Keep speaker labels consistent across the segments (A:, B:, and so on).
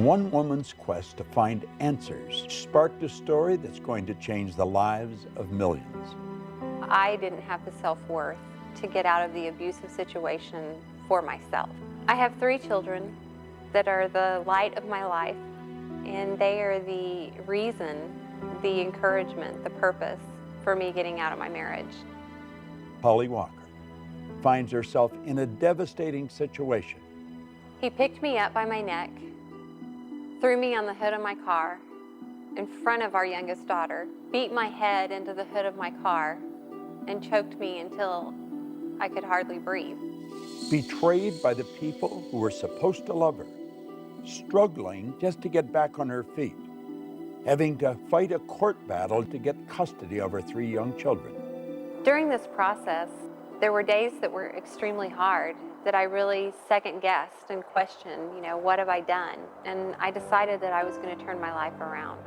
A: One woman's quest to find answers sparked a story that's going to change the lives of millions.
B: I didn't have the self-worth to get out of the abusive situation for myself. I have 3 children that are the light of my life, and they are the reason, the encouragement, the purpose for me getting out of my marriage.
A: Holly Walker finds herself in a devastating situation.
B: He picked me up by my neck, threw me on the hood of my car in front of our youngest daughter, beat my head into the hood of my car, and choked me until I could hardly breathe.
A: Betrayed by the people who were supposed to love her, struggling just to get back on her feet, having to fight a court battle to get custody of her 3 young children.
B: During this process, there were days that were extremely hard, that I really second-guessed and questioned, what have I done? And I decided that I was going to turn my life around.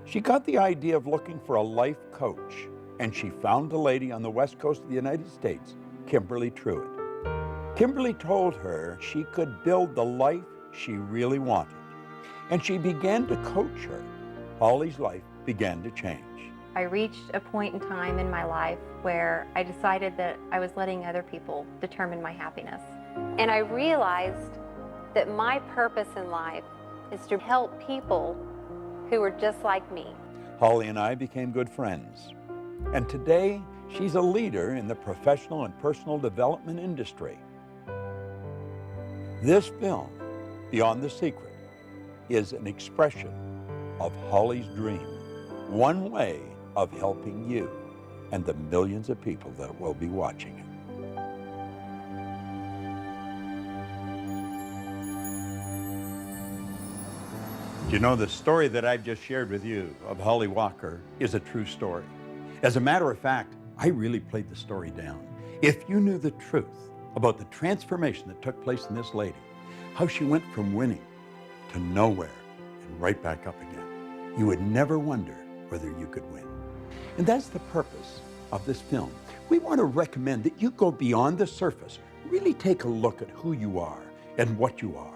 A: She got the idea of looking for a life coach, and she found a lady on the west coast of the United States, Kimberly Truitt. Kimberly told her she could build the life she really wanted, and she began to coach her. Holly's life began to change.
B: I reached a point in time in my life where I decided that I was letting other people determine my happiness. And I realized that my purpose in life is to help people who are just like me.
A: Holly and I became good friends, and today she's a leader in the professional and personal development industry. This film, Beyond the Secret, is an expression of Holly's dream, one way of helping you and the millions of people that will be watching it. You know, the story that I've just shared with you of Holly Walker is a true story. As a matter of fact, I really played the story down. If you knew the truth about the transformation that took place in this lady, how she went from winning to nowhere and right back up again, you would never wonder whether you could win. And that's the purpose of this film. We want to recommend that you go beyond the surface, really take a look at who you are and what you are.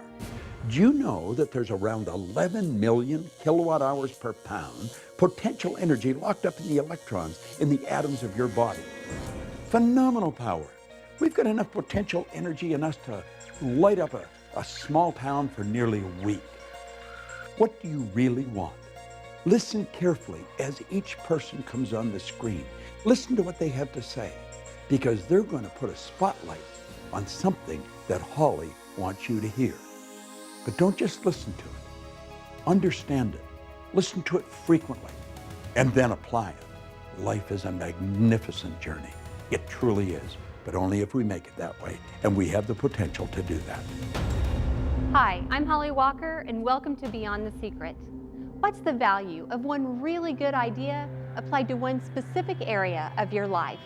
A: Do you know that there's around 11 million kilowatt hours per pound potential energy locked up in the electrons in the atoms of your body? Phenomenal power. We've got enough potential energy in us to light up a small town for nearly a week. What do you really want? Listen carefully as each person comes on the screen. Listen to what they have to say, because they're going to put a spotlight on something that Holly wants you to hear. But don't just listen to it. Understand it. Listen to it frequently, and then apply it. Life is a magnificent journey. It truly is, but only if we make it that way, and we have the potential to do that.
B: Hi, I'm Holly Walker, and welcome to Beyond the Secret. What's the value of one really good idea applied to one specific area of your life?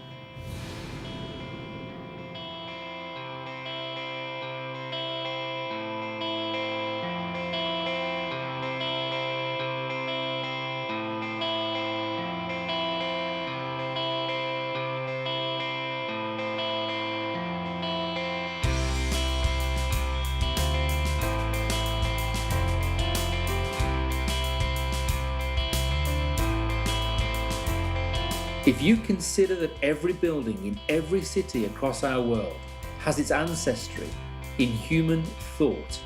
C: If you consider that every building in every city across our world has its ancestry in human thought,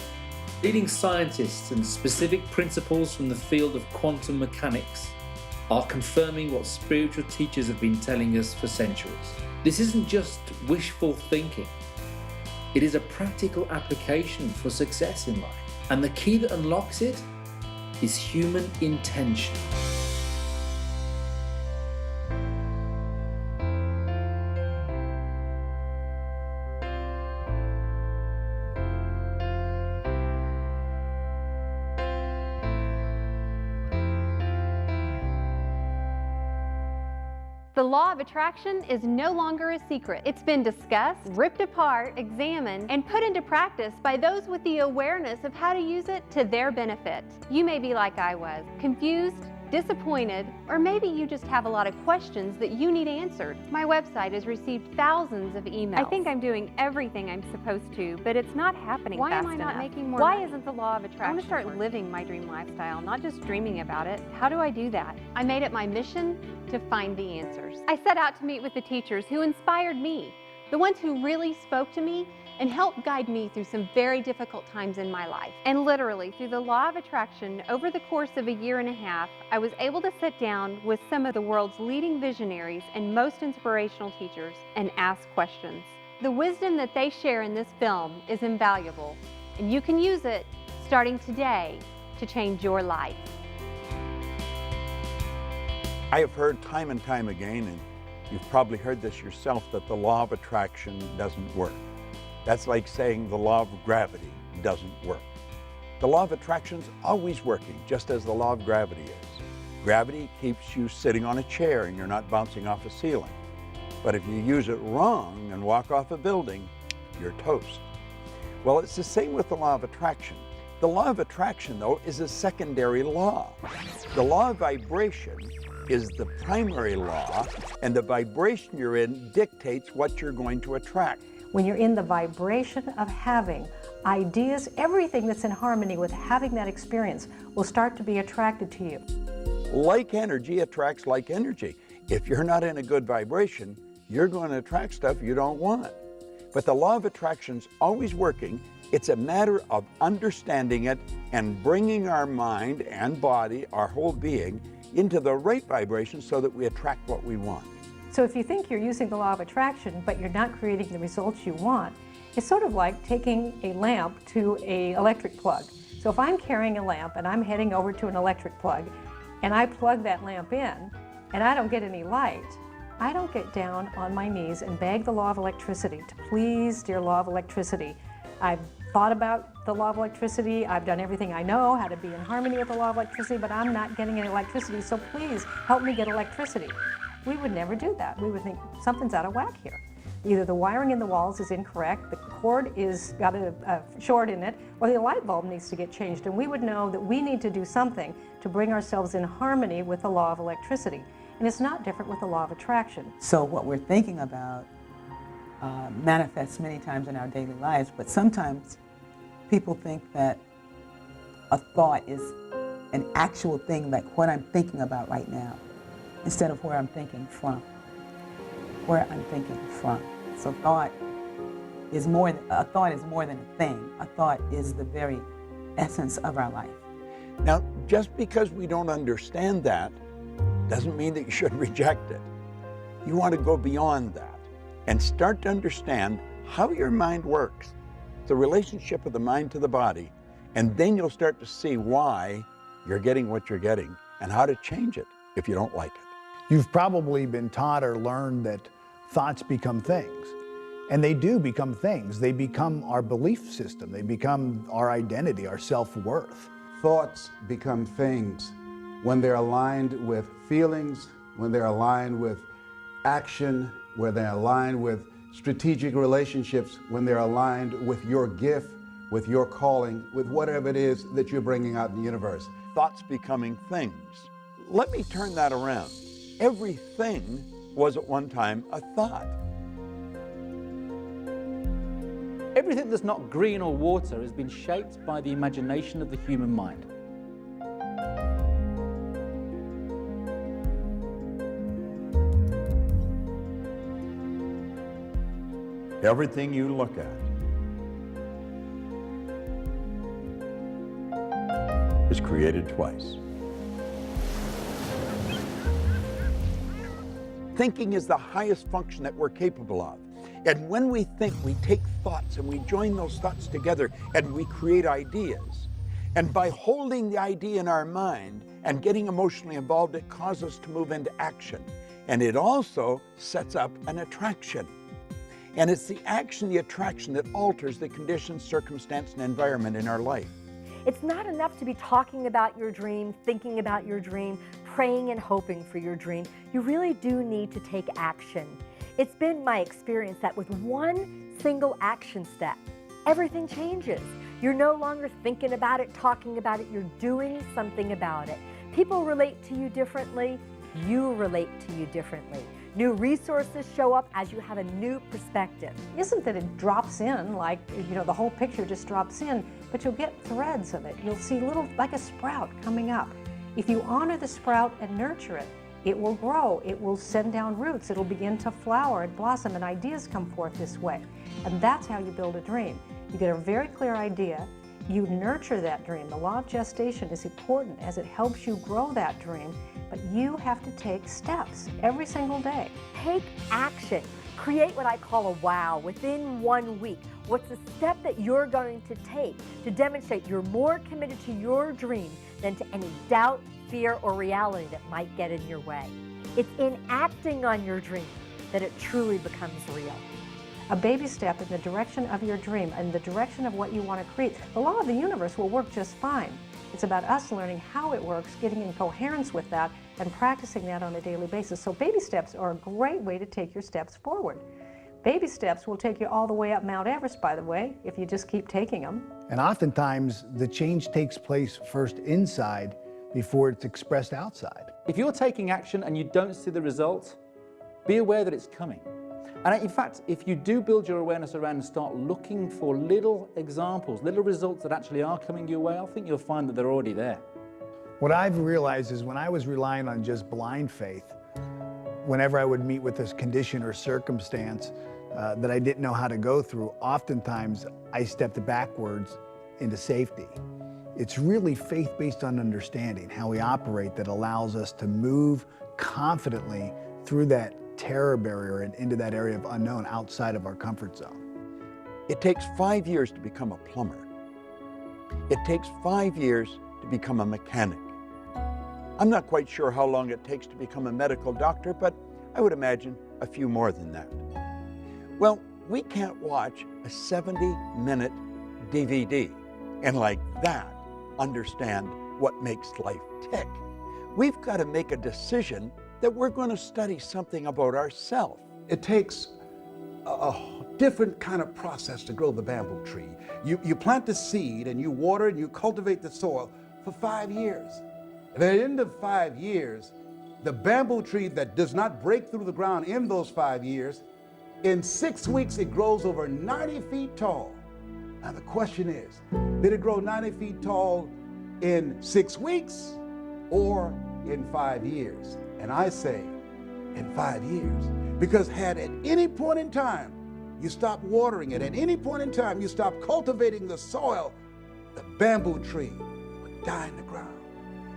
C: leading scientists and specific principles from the field of quantum mechanics are confirming what spiritual teachers have been telling us for centuries. This isn't just wishful thinking. It is a practical application for success in life. And the key that unlocks it is human intention.
B: The law of attraction is no longer a secret. It's been discussed, ripped apart, examined, and put into practice by those with the awareness of how to use it to their benefit. You may be like I was, confused, disappointed, or maybe you just have a lot of questions that you need answered. My website has received thousands of emails. I think I'm doing everything I'm supposed to, but it's not happening fast enough. Why am I not making more money? Why isn't the law of attraction? I want to start living my dream lifestyle, not just dreaming about it. How do I do that? I made it my mission to find the answers. I set out to meet with the teachers who inspired me, the ones who really spoke to me and helped guide me through some very difficult times in my life. And literally, through the law of attraction, over the course of a year and a half, I was able to sit down with some of the world's leading visionaries and most inspirational teachers and ask questions. The wisdom that they share in this film is invaluable, and you can use it starting today to change your life.
A: I have heard time and time again, and you've probably heard this yourself, that the law of attraction doesn't work. That's like saying the law of gravity doesn't work. The law of attraction is always working, just as the law of gravity is. Gravity keeps you sitting on a chair and you're not bouncing off a ceiling. But if you use it wrong and walk off a building, you're toast. Well, it's the same with the law of attraction. The law of attraction, though, is a secondary law. The law of vibration is the primary law, and the vibration you're in dictates what you're going to attract.
D: When you're in the vibration of having ideas, everything that's in harmony with having that experience will start to be attracted to you.
A: Like energy attracts like energy. If you're not in a good vibration, you're going to attract stuff you don't want. But the law of attraction's always working. It's a matter of understanding it and bringing our mind and body, our whole being, into the right vibration so that we attract what we want.
D: So if you think you're using the law of attraction, but you're not creating the results you want, it's sort of like taking a lamp to an electric plug. So if I'm carrying a lamp and I'm heading over to an electric plug, and I plug that lamp in, and I don't get any light, I don't get down on my knees and beg the law of electricity to please, dear law of electricity. I've thought about the law of electricity, I've done everything I know, how to be in harmony with the law of electricity, but I'm not getting any electricity, so please help me get electricity. We would never do that. We would think something's out of whack here. Either the wiring in the walls is incorrect, the cord is got a short in it, or the light bulb needs to get changed. And we would know that we need to do something to bring ourselves in harmony with the law of electricity. And it's not different with the law of attraction.
E: So what we're thinking about manifests many times in our daily lives, but sometimes people think that a thought is an actual thing, like what I'm thinking about right now, instead of where I'm thinking from. Where I'm thinking from. So thought is more than a thing. A thought is the very essence of our life.
A: Now, just because we don't understand that doesn't mean that you should reject it. You want to go beyond that and start to understand how your mind works, the relationship of the mind to the body, and then you'll start to see why you're getting what you're getting and how to change it if you don't like it.
F: You've probably been taught or learned that thoughts become things. And they do become things. They become our belief system. They become our identity, our self-worth.
G: Thoughts become things when they're aligned with feelings, when they're aligned with action, when they're aligned with strategic relationships, when they're aligned with your gift, with your calling, with whatever it is that you're bringing out in the universe.
A: Thoughts becoming things. Let me turn that around. Everything was at one time a thought.
H: Everything that's not green or water has been shaped by the imagination of the human mind.
A: Everything you look at is created twice. Thinking is the highest function that we're capable of. And when we think, we take thoughts and we join those thoughts together and we create ideas. And by holding the idea in our mind and getting emotionally involved, it causes us to move into action. And it also sets up an attraction. And it's the action, the attraction that alters the conditions, circumstance, and environment in our life.
I: It's not enough to be talking about your dream, thinking about your dream, praying and hoping for your dream. You really do need to take action. It's been my experience that with one single action step, everything changes. You're no longer thinking about it, talking about it, you're doing something about it. People relate to you differently. You relate to you differently. New resources show up as you have a new perspective.
D: Isn't that it drops in, like, the whole picture just drops in, but you'll get threads of it. You'll see little, like a sprout coming up. If you honor the sprout and nurture it, it will grow, it will send down roots, it'll begin to flower and blossom, and ideas come forth this way. And that's how you build a dream. You get a very clear idea, you nurture that dream. The law of gestation is important as it helps you grow that dream, but you have to take steps every single day.
I: Take action. Create what I call a wow within 1 week. What's the step that you're going to take to demonstrate you're more committed to your dream than to any doubt, fear, or reality that might get in your way? It's in acting on your dream that it truly becomes real.
D: A baby step in the direction of your dream and the direction of what you want to create. The law of the universe will work just fine. It's about us learning how it works, getting in coherence with that, and practicing that on a daily basis. So baby steps are a great way to take your steps forward. Baby steps will take you all the way up Mount Everest, by the way, if you just keep taking them.
F: And oftentimes, the change takes place first inside before it's expressed outside.
H: If you're taking action and you don't see the result, be aware that it's coming. And in fact, if you do build your awareness around and start looking for little examples, little results that actually are coming your way, I think you'll find that they're already there.
F: What I've realized is when I was relying on just blind faith, whenever I would meet with this condition or circumstance that I didn't know how to go through, oftentimes I stepped backwards into safety. It's really faith based on understanding how we operate that allows us to move confidently through that terror barrier and into that area of unknown outside of our comfort zone.
A: It takes 5 years to become a plumber. It takes 5 years to become a mechanic. I'm not quite sure how long it takes to become a medical doctor, but I would imagine a few more than that. Well, we can't watch a 70-minute DVD and like that understand what makes life tick. We've got to make a decision that we're going to study something about ourselves.
G: It takes a different kind of process to grow the bamboo tree. You plant the seed and you water and you cultivate the soil for 5 years. And at the end of 5 years, the bamboo tree that does not break through the ground in those 5 years, in 6 weeks it grows over 90 feet tall. Now the question is, did it grow 90 feet tall in 6 weeks or in 5 years? And I say in 5 years, because had at any point in time you stop watering it, at any point in time you stop cultivating the soil, the bamboo tree would die in the ground.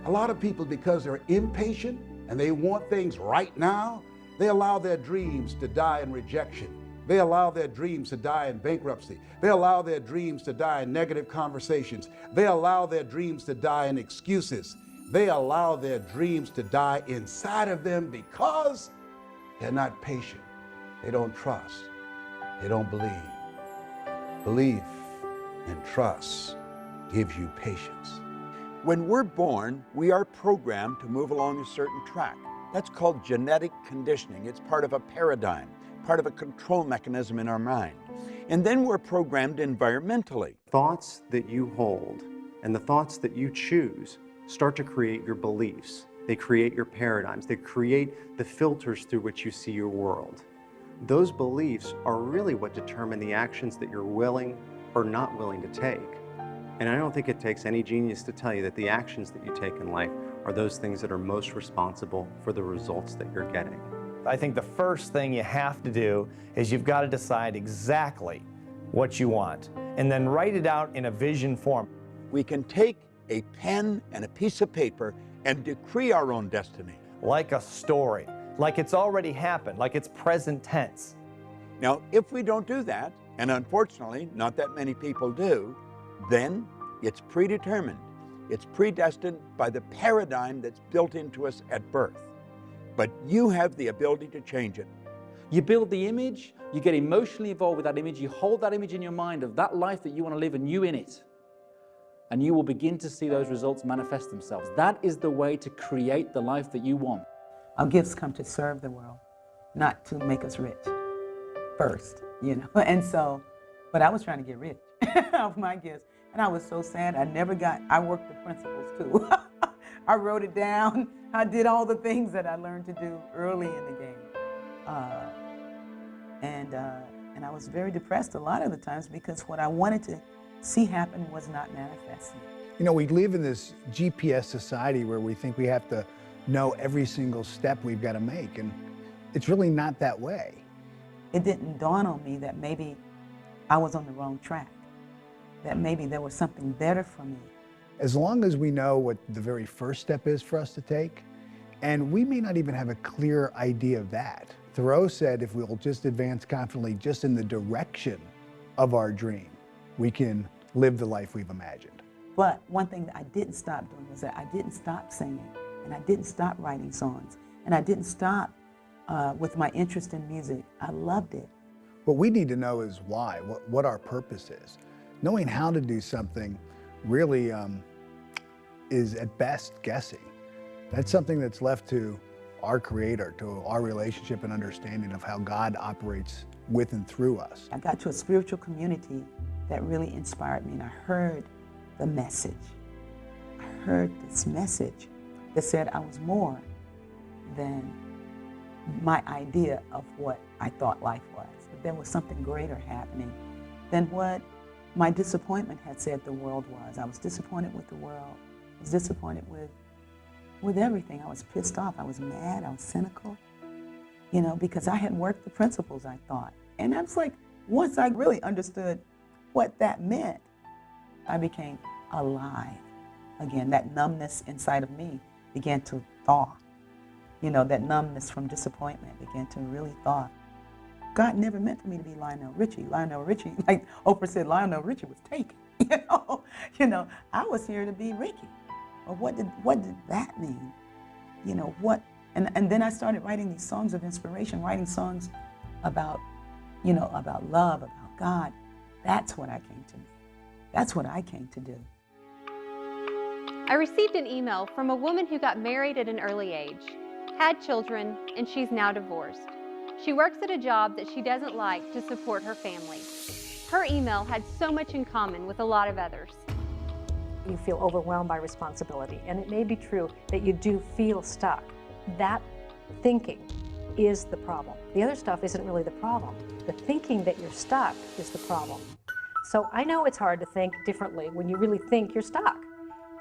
G: A lot of people, because they're impatient and they want things right now, they allow their dreams to die in rejection. They allow their dreams to die in bankruptcy. They allow their dreams to die in negative conversations. They allow their dreams to die in excuses. They allow their dreams to die inside of them because they're not patient. They don't trust. They don't believe. Belief and trust gives you patience.
A: When we're born, we are programmed to move along a certain track. That's called genetic conditioning. It's part of a paradigm, part of a control mechanism in our mind. And then we're programmed environmentally.
J: Thoughts that you hold and the thoughts that you choose start to create your beliefs. They create your paradigms. They create the filters through which you see your world. Those beliefs are really what determine the actions that you're willing or not willing to take. And I don't think it takes any genius to tell you that the actions that you take in life are those things that are most responsible for the results that you're getting.
K: I think the first thing you have to do is you've got to decide exactly what you want and then write it out in a vision form.
A: We can take a pen and a piece of paper and decree our own destiny.
K: Like a story, like it's already happened, like it's present tense.
A: Now, if we don't do that, and unfortunately not that many people do, then it's predetermined. It's predestined by the paradigm that's built into us at birth. But you have the ability to change it.
H: You build the image, you get emotionally involved with that image, you hold that image in your mind of that life that you want to live and you in it. And you will begin to see those results manifest themselves. That is the way to create the life that you want.
E: Our gifts come to serve the world, not to make us rich first, And so, but I was trying to get rich off my gifts. And I was so sad. I worked the principles too. I wrote it down. I did all the things that I learned to do early in the game. And I was very depressed a lot of the times because what I wanted to see happen was not manifesting.
F: You know, we live in this GPS society where we think we have to know every single step we've got to make, and it's really not that way.
E: It didn't dawn on me that maybe I was on the wrong track, that maybe there was something better for me.
F: As long as we know what the very first step is for us to take, and we may not even have a clear idea of that. Thoreau said if we'll just advance confidently just in the direction of our dream, we can live the life we've imagined.
E: But one thing that I didn't stop doing was that I didn't stop singing, and I didn't stop writing songs, and I didn't stop with my interest in music. I loved it.
F: What we need to know is why, what our purpose is. Knowing how to do something really is at best guessing. That's something that's left to our Creator, to our relationship and understanding of how God operates with and through us.
E: I got to a spiritual community that really inspired me, and I heard the message. I heard this message that said I was more than my idea of what I thought life was. But there was something greater happening than what my disappointment had said the world was. I was disappointed with the world. I was disappointed with everything. I was pissed off. I was mad. I was cynical, you know, because I had worked the principles, I thought. And I was like, once I really understood what that meant, I became alive again. That numbness inside of me began to thaw. You know, that numbness from disappointment began to really thaw. God never meant for me to be Lionel Richie. Lionel Richie, like Oprah said, Lionel Richie was taken. You know, I was here to be Ricky. Well, what did that mean? You know, what? And then I started writing these songs of inspiration, writing songs about, you know, about love, about God. That's what I came to do. That's what I came to do.
B: I received an email from a woman who got married at an early age, had children, and she's now divorced. She works at a job that she doesn't like to support her family. Her email had so much in common with a lot of others.
D: You feel overwhelmed by responsibility, and it may be true that you do feel stuck. That thinking is the problem. The other stuff isn't really the problem. The thinking that you're stuck is the problem. So I know it's hard to think differently when you really think you're stuck.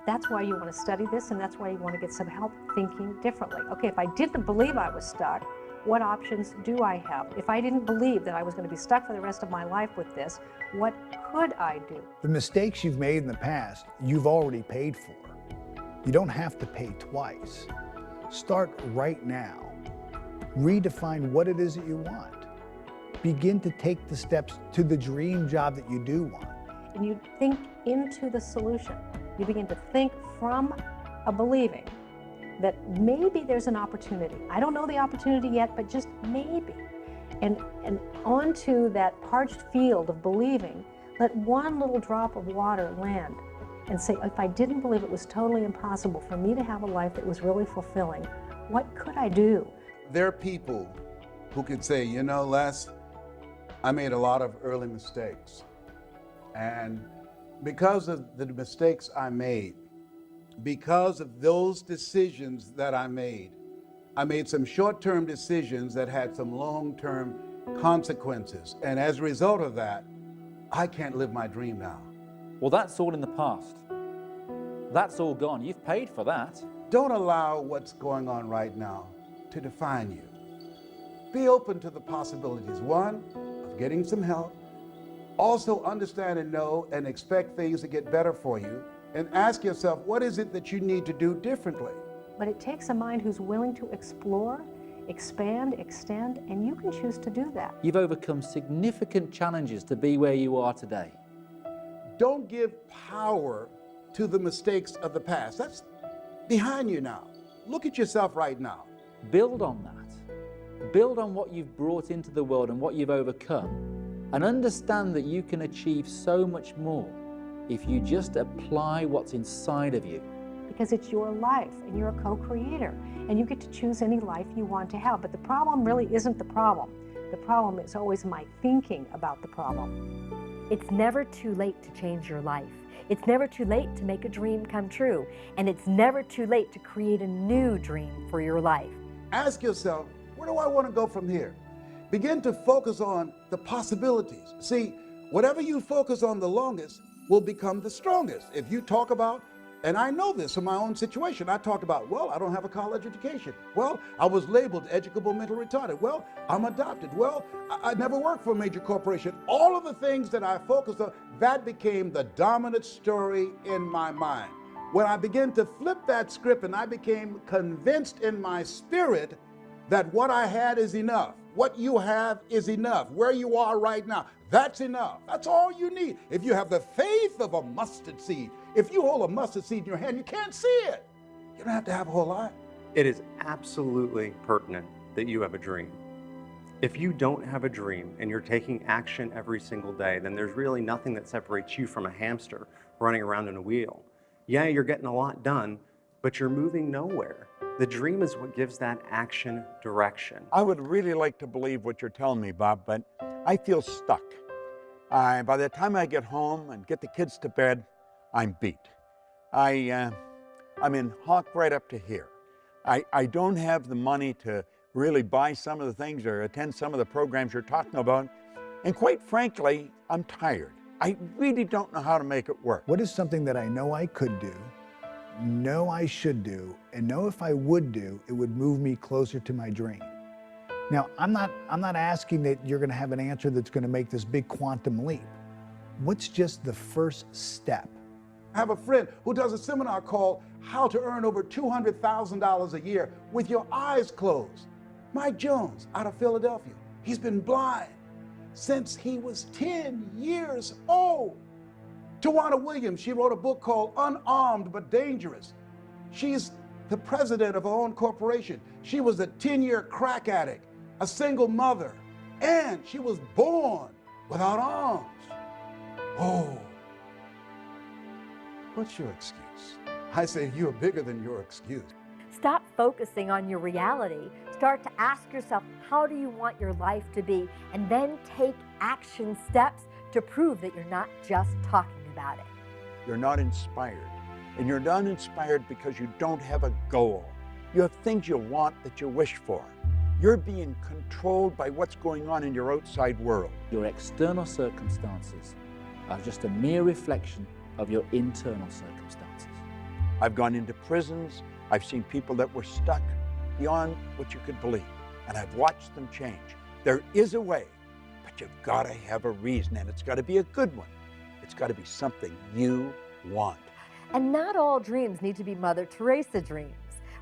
D: That's why you want to study this, and that's why you want to get some help thinking differently. Okay, if I didn't believe I was stuck, what options do I have? If I didn't believe that I was going to be stuck for the rest of my life with this, what could I do?
F: The mistakes you've made in the past, you've already paid for. You don't have to pay twice. Start right now. Redefine what it is that you want. Begin to take the steps to the dream job that you do want.
D: And you think into the solution. You begin to think from a believing that maybe there's an opportunity. I don't know the opportunity yet, but just maybe. And onto that parched field of believing, let one little drop of water land and say, if I didn't believe it was totally impossible for me to have a life that was really fulfilling, what could I do?
G: There are people who could say, you know, Les, I made a lot of early mistakes. And because of the mistakes I made, because of those decisions that I made some short-term decisions that had some long-term consequences. And as a result of that, I can't live my dream now.
H: Well, that's all in the past. That's all gone. You've paid for that.
G: Don't allow what's going on right now to define you. Be open to the possibilities. One, of getting some help. Also understand and know and expect things to get better for you. And ask yourself, what is it that you need to do differently?
D: But it takes a mind who's willing to explore, expand, extend, and you can choose to do that.
H: You've overcome significant challenges to be where you are today.
G: Don't give power to the mistakes of the past. That's behind you now. Look at yourself right now.
H: Build on that. Build on what you've brought into the world and what you've overcome, and understand that you can achieve so much more if you just apply what's inside of you.
D: Because it's your life, and you're a co-creator, and you get to choose any life you want to have. But the problem really isn't the problem. The problem is always my thinking about the problem.
I: It's never too late to change your life. It's never too late to make a dream come true. And it's never too late to create a new dream for your life.
G: Ask yourself, where do I want to go from here? Begin to focus on the possibilities. See, whatever you focus on the longest will become the strongest. If you talk about, and I know this from my own situation, I talked about, well, I don't have a college education. Well, I was labeled educable mental retarded. Well, I'm adopted. Well, I never worked for a major corporation. All of the things that I focused on, that became the dominant story in my mind. When I began to flip that script and I became convinced in my spirit that what I had is enough. What you have is enough. Where you are right now, that's enough. That's all you need. If you have the faith of a mustard seed, if you hold a mustard seed in your hand, you can't see it. You don't have to have a whole lot.
J: It is absolutely pertinent that you have a dream. If you don't have a dream and you're taking action every single day, then there's really nothing that separates you from a hamster running around in a wheel. Yeah, you're getting a lot done, but you're moving nowhere. The dream is what gives that action direction.
A: I would really like to believe what you're telling me, Bob, but I feel stuck. By the time I get home and get the kids to bed, I'm beat. I'm in hock right up to here. I don't have the money to really buy some of the things or attend some of the programs you're talking about. And quite frankly, I'm tired. I really don't know how to make it work.
F: What is something that I know I could do, know I should do, and know if I would do, it would move me closer to my dream? Now, I'm not asking that you're gonna have an answer that's gonna make this big quantum leap. What's just the first step?
G: I have a friend who does a seminar called How to Earn Over $200,000 a Year with Your Eyes Closed. Mike Jones out of Philadelphia. He's been blind since he was 10 years old. Tawana Williams, she wrote a book called Unarmed But Dangerous. She's the president of her own corporation. She was a 10-year crack addict, a single mother, and she was born without arms. Oh, what's your excuse? I say you're bigger than your excuse.
I: Stop focusing on your reality. Start to ask yourself, how do you want your life to be? And then take action steps to prove that you're not just talking about it.
A: You're not inspired. And you're not inspired because you don't have a goal. You have things you want that you wish for. You're being controlled by what's going on in your outside world.
H: Your external circumstances are just a mere reflection of your internal circumstances.
A: I've gone into prisons. I've seen people that were stuck beyond what you could believe, and I've watched them change. There is a way, but you've got to have a reason, and it's got to be a good one. It's got to be something you want.
I: And not all dreams need to be Mother Teresa dreams.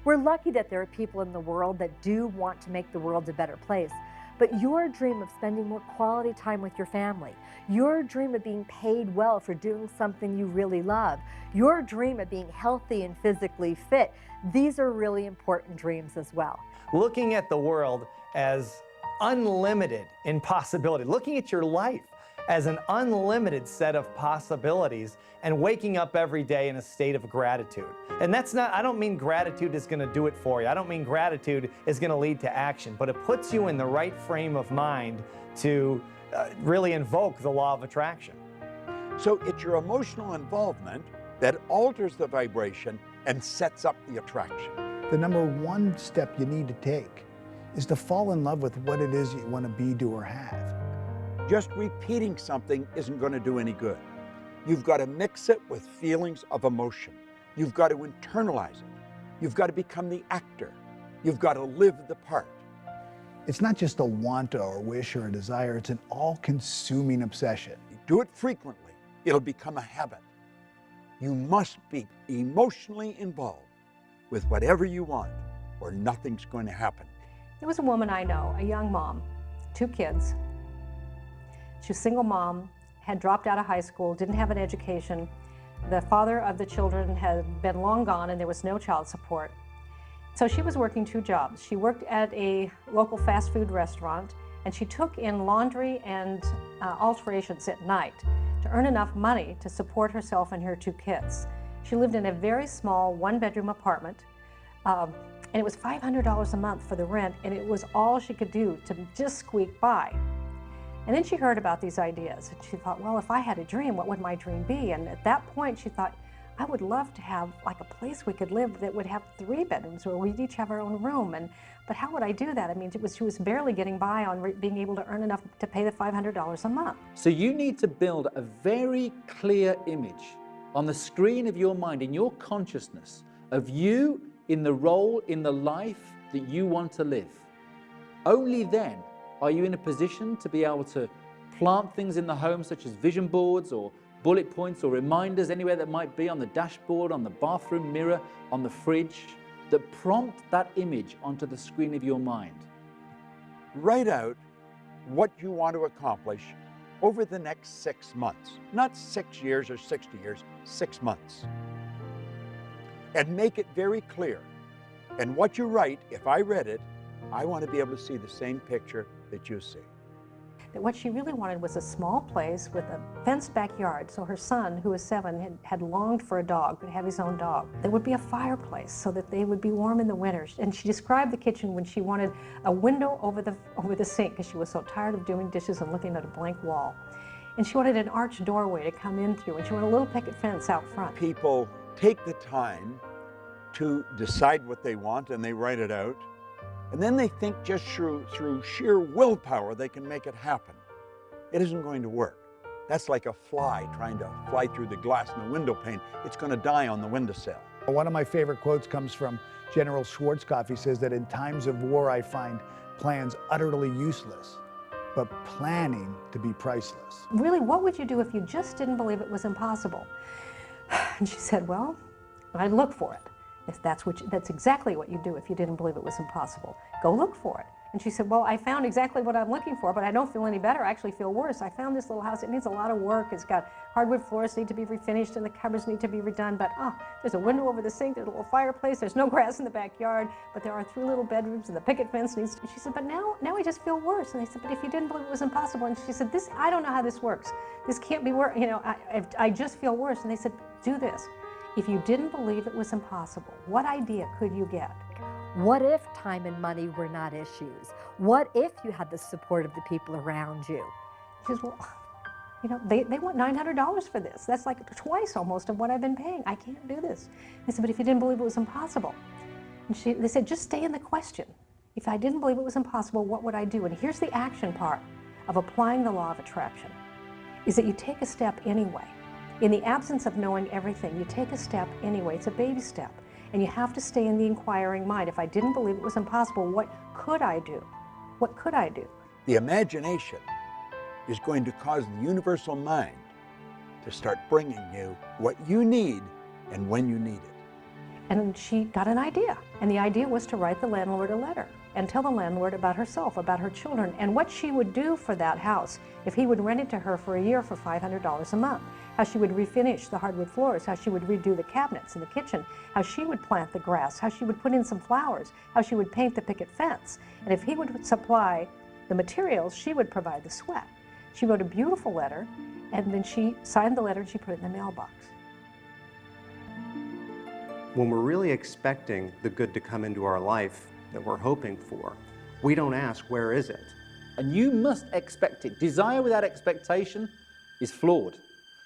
I: We're lucky that there are people in the world that do want to make the world a better place. But your dream of spending more quality time with your family, your dream of being paid well for doing something you really love, your dream of being healthy and physically fit, these are really important dreams as well.
K: Looking at the world as unlimited in possibility, looking at your life as an unlimited set of possibilities, and waking up every day in a state of gratitude. And that's not, I don't mean gratitude is gonna do it for you. I don't mean gratitude is gonna lead to action, but it puts you in the right frame of mind to really invoke the law of attraction.
A: So it's your emotional involvement that alters the vibration and sets up the attraction.
F: The number one step you need to take is to fall in love with what it is you want to be, do, or have.
A: Just repeating something isn't going to do any good. You've got to mix it with feelings of emotion. You've got to internalize it. You've got to become the actor. You've got to live the part.
F: It's not just a want or a wish or a desire, it's an all-consuming obsession.
A: You do it frequently, it'll become a habit. You must be emotionally involved with whatever you want, or nothing's going to happen.
D: There was a woman I know, a young mom, 2 kids. She was a single mom, had dropped out of high school, didn't have an education. The father of the children had been long gone and there was no child support. So she was working 2 jobs. She worked at a local fast food restaurant and she took in laundry and alterations at night to earn enough money to support herself and her 2 kids. She lived in a very small 1-bedroom apartment and it was $500 a month for the rent, and it was all she could do to just squeak by. And then she heard about these ideas, and she thought, well, if I had a dream, what would my dream be? And at that point, she thought, I would love to have like a place we could live that would have 3 bedrooms where we'd each have our own room. But how would I do that? I mean, she was barely getting by on being able to earn enough to pay the $500 a month.
H: So you need to build a very clear image on the screen of your mind, in your consciousness, of you in the role, in the life that you want to live. Only then are you in a position to be able to plant things in the home, such as vision boards or bullet points or reminders anywhere that might be, on the dashboard, on the bathroom mirror, on the fridge, that prompt that image onto the screen of your mind.
A: Write out what you want to accomplish over the next 6 months. Not 6 years or 60 years, 6 months. And make it very clear. And what you write, if I read it, I want to be able to see the same picture that you see.
D: That what she really wanted was a small place with a fenced backyard, so her son, who was 7, had longed for a dog, to have his own dog. There would be a fireplace so that they would be warm in the winter. And she described the kitchen when she wanted a window over the sink, because she was so tired of doing dishes and looking at a blank wall. And she wanted an arched doorway to come in through, and she wanted a little picket fence out front.
A: People take the time to decide what they want, and they write it out. And then they think just through sheer willpower they can make it happen. It isn't going to work. That's like a fly trying to fly through the glass in the window pane. It's going to die on the windowsill.
F: One of my favorite quotes comes from General Schwarzkopf. He says that in times of war, I find plans utterly useless, but planning to be priceless.
D: Really, what would you do if you just didn't believe it was impossible? And she said, well, I'd look for it. If that's exactly what you do if you didn't believe it was impossible. Go look for it. And she said, well, I found exactly what I'm looking for, but I don't feel any better. I actually feel worse. I found this little house. It needs a lot of work. It's got hardwood floors need to be refinished, and the cupboards need to be redone. But there's a window over the sink. There's a little fireplace. There's no grass in the backyard. But there are 3 little bedrooms, and the picket fence needs to. She said, but now I just feel worse. And they said, but if you didn't believe it was impossible. And she said, I don't know how this works. This can't be work. You know, I just feel worse. And they said, do this. If you didn't believe it was impossible, what idea could you get?
I: What if time and money were not issues? What if you had the support of the people around you?
D: She says, well, you know, they want $900 for this. That's like twice almost of what I've been paying. I can't do this. They said, but if you didn't believe it was impossible. And they said, just stay in the question. If I didn't believe it was impossible, what would I do? And here's the action part of applying the law of attraction, is that you take a step anyway. In the absence of knowing everything, you take a step anyway. It's a baby step. And you have to stay in the inquiring mind. If I didn't believe it was impossible, what could I do? What could I do?
A: The imagination is going to cause the universal mind to start bringing you what you need and when you need it.
D: And she got an idea. And the idea was to write the landlord a letter and tell the landlord about herself, about her children, and what she would do for that house if he would rent it to her for a year for $500 a month. How she would refinish the hardwood floors, how she would redo the cabinets in the kitchen, how she would plant the grass, how she would put in some flowers, how she would paint the picket fence. And if he would supply the materials, she would provide the sweat. She wrote a beautiful letter, and then she signed the letter and she put it in the mailbox.
J: When we're really expecting the good to come into our life that we're hoping for, we don't ask, where is it?
H: And you must expect it. Desire without expectation is flawed.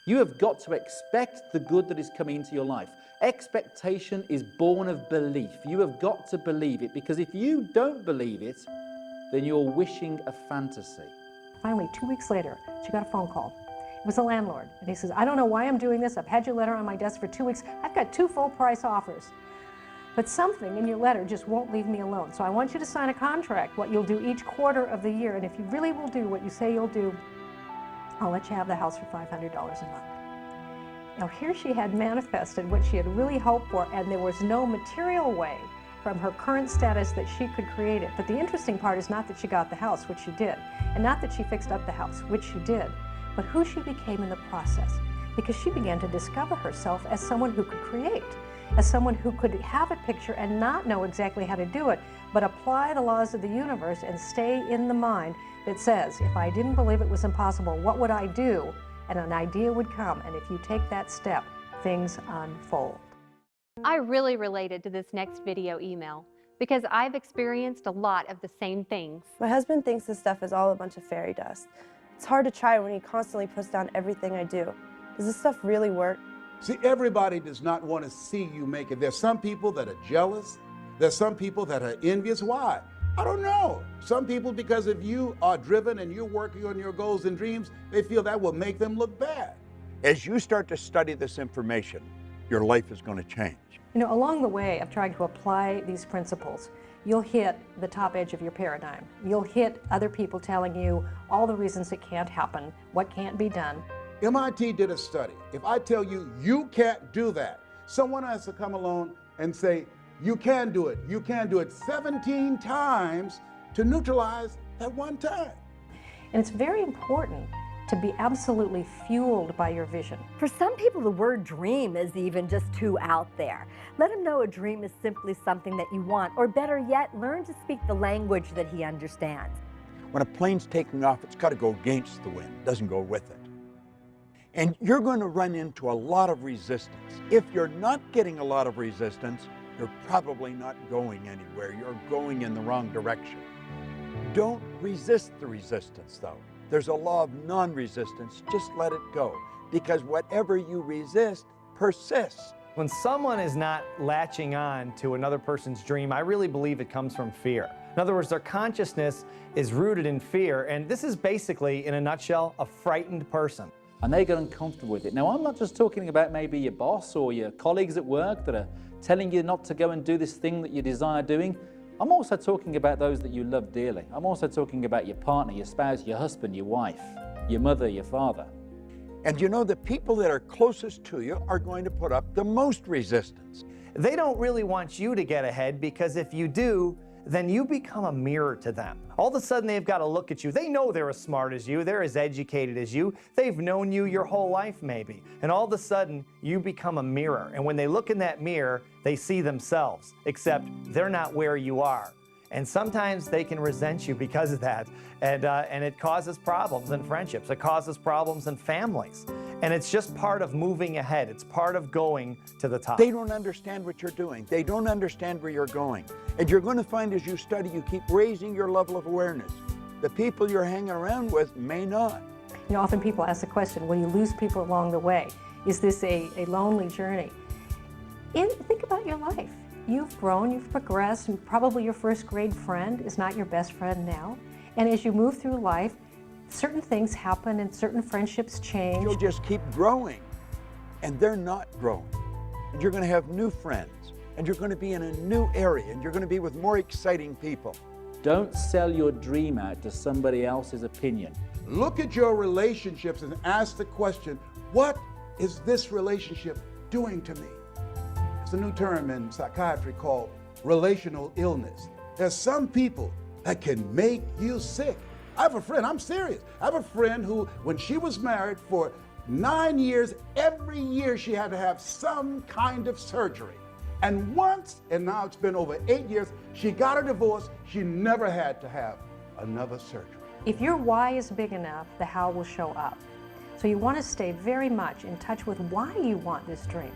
H: You have got to expect the good that is coming into your life. Expectation is born of belief. You have got to believe it, because if you don't believe it, then you're wishing a fantasy.
D: Finally, 2 weeks later, she got a phone call. It was the landlord, and he says, I don't know why I'm doing this. I've had your letter on my desk for 2 weeks. I've got 2 full-price offers. But something in your letter just won't leave me alone. So I want you to sign a contract, what you'll do each quarter of the year. And if you really will do what you say you'll do, I'll let you have the house for $500 a month. Now here she had manifested what she had really hoped for, and there was no material way from her current status that she could create it. But the interesting part is not that she got the house, which she did, and not that she fixed up the house, which she did, but who she became in the process. Because she began to discover herself as someone who could create, as someone who could have a picture and not know exactly how to do it, but apply the laws of the universe and stay in the mind that says, if I didn't believe it was impossible, what would I do? And an idea would come, and if you take that step, things unfold.
B: I really related to this next video email because I've experienced a lot of the same things.
L: My husband thinks this stuff is all a bunch of fairy dust. It's hard to try when he constantly puts down everything I do. Does this stuff really work?
G: See, everybody does not want to see you make it. There's some people that are jealous. There's some people that are envious. Why? I don't know. Some people, because if you are driven and you're working on your goals and dreams, they feel that will make them look bad.
A: As you start to study this information, your life is going to change.
D: You know, along the way of trying to apply these principles, you'll hit the top edge of your paradigm. You'll hit other people telling you all the reasons it can't happen, what can't be done.
G: MIT did a study. If I tell you, you can't do that, someone has to come along and say, you can do it. You can do it 17 times to neutralize that one time.
D: And it's very important to be absolutely fueled by your vision.
I: For some people, the word dream is even just too out there. Let him know a dream is simply something that you want, or better yet, learn to speak the language that he understands.
A: When a plane's taking off, it's got to go against the wind, it doesn't go with it. And you're going to run into a lot of resistance. If you're not getting a lot of resistance, you're probably not going anywhere. You're going in the wrong direction. Don't resist the resistance, though. There's a law of non-resistance. Just let it go, because whatever you resist persists.
K: When someone is not latching on to another person's dream, I really believe it comes from fear. In other words, their consciousness is rooted in fear, and this is basically, in a nutshell, a frightened person.
H: And they get uncomfortable with it. Now, I'm not just talking about maybe your boss or your colleagues at work that are telling you not to go and do this thing that you desire doing. I'm also talking about those that you love dearly. I'm also talking about your partner, your spouse, your husband, your wife, your mother, your father.
A: And you know, the people that are closest to you are going to put up the most resistance.
K: They don't really want you to get ahead, because if you do, then you become a mirror to them. All of a sudden, they've got to look at you. They know they're as smart as you. They're as educated as you. They've known you your whole life, maybe. And all of a sudden, you become a mirror. And when they look in that mirror, they see themselves, except they're not where you are. And sometimes they can resent you because of that. And it causes problems in friendships. It causes problems in families. And it's just part of moving ahead. It's part of going to the top.
A: They don't understand what you're doing. They don't understand where you're going. And you're going to find as you study, you keep raising your level of awareness. The people you're hanging around with may not.
D: You know, often people ask the question, will you lose people along the way? Is this a lonely journey? Think about your life. You've grown, you've progressed, and probably your first grade friend is not your best friend now. And as you move through life, certain things happen and certain friendships change.
A: You'll just keep growing, and they're not growing. And you're going to have new friends, and you're going to be in a new area, and you're going to be with more exciting people.
H: Don't sell your dream out to somebody else's opinion.
G: Look at your relationships and ask the question, what is this relationship doing to me? It's a new term in psychiatry called relational illness. There's some people that can make you sick. I have a friend, I'm serious. I have a friend who, when she was married for 9 years, every year she had to have some kind of surgery. And once, and now it's been over 8 years, she got a divorce. She never had to have another surgery.
D: If your why is big enough, the how will show up. So you want to stay very much in touch with why you want this dream,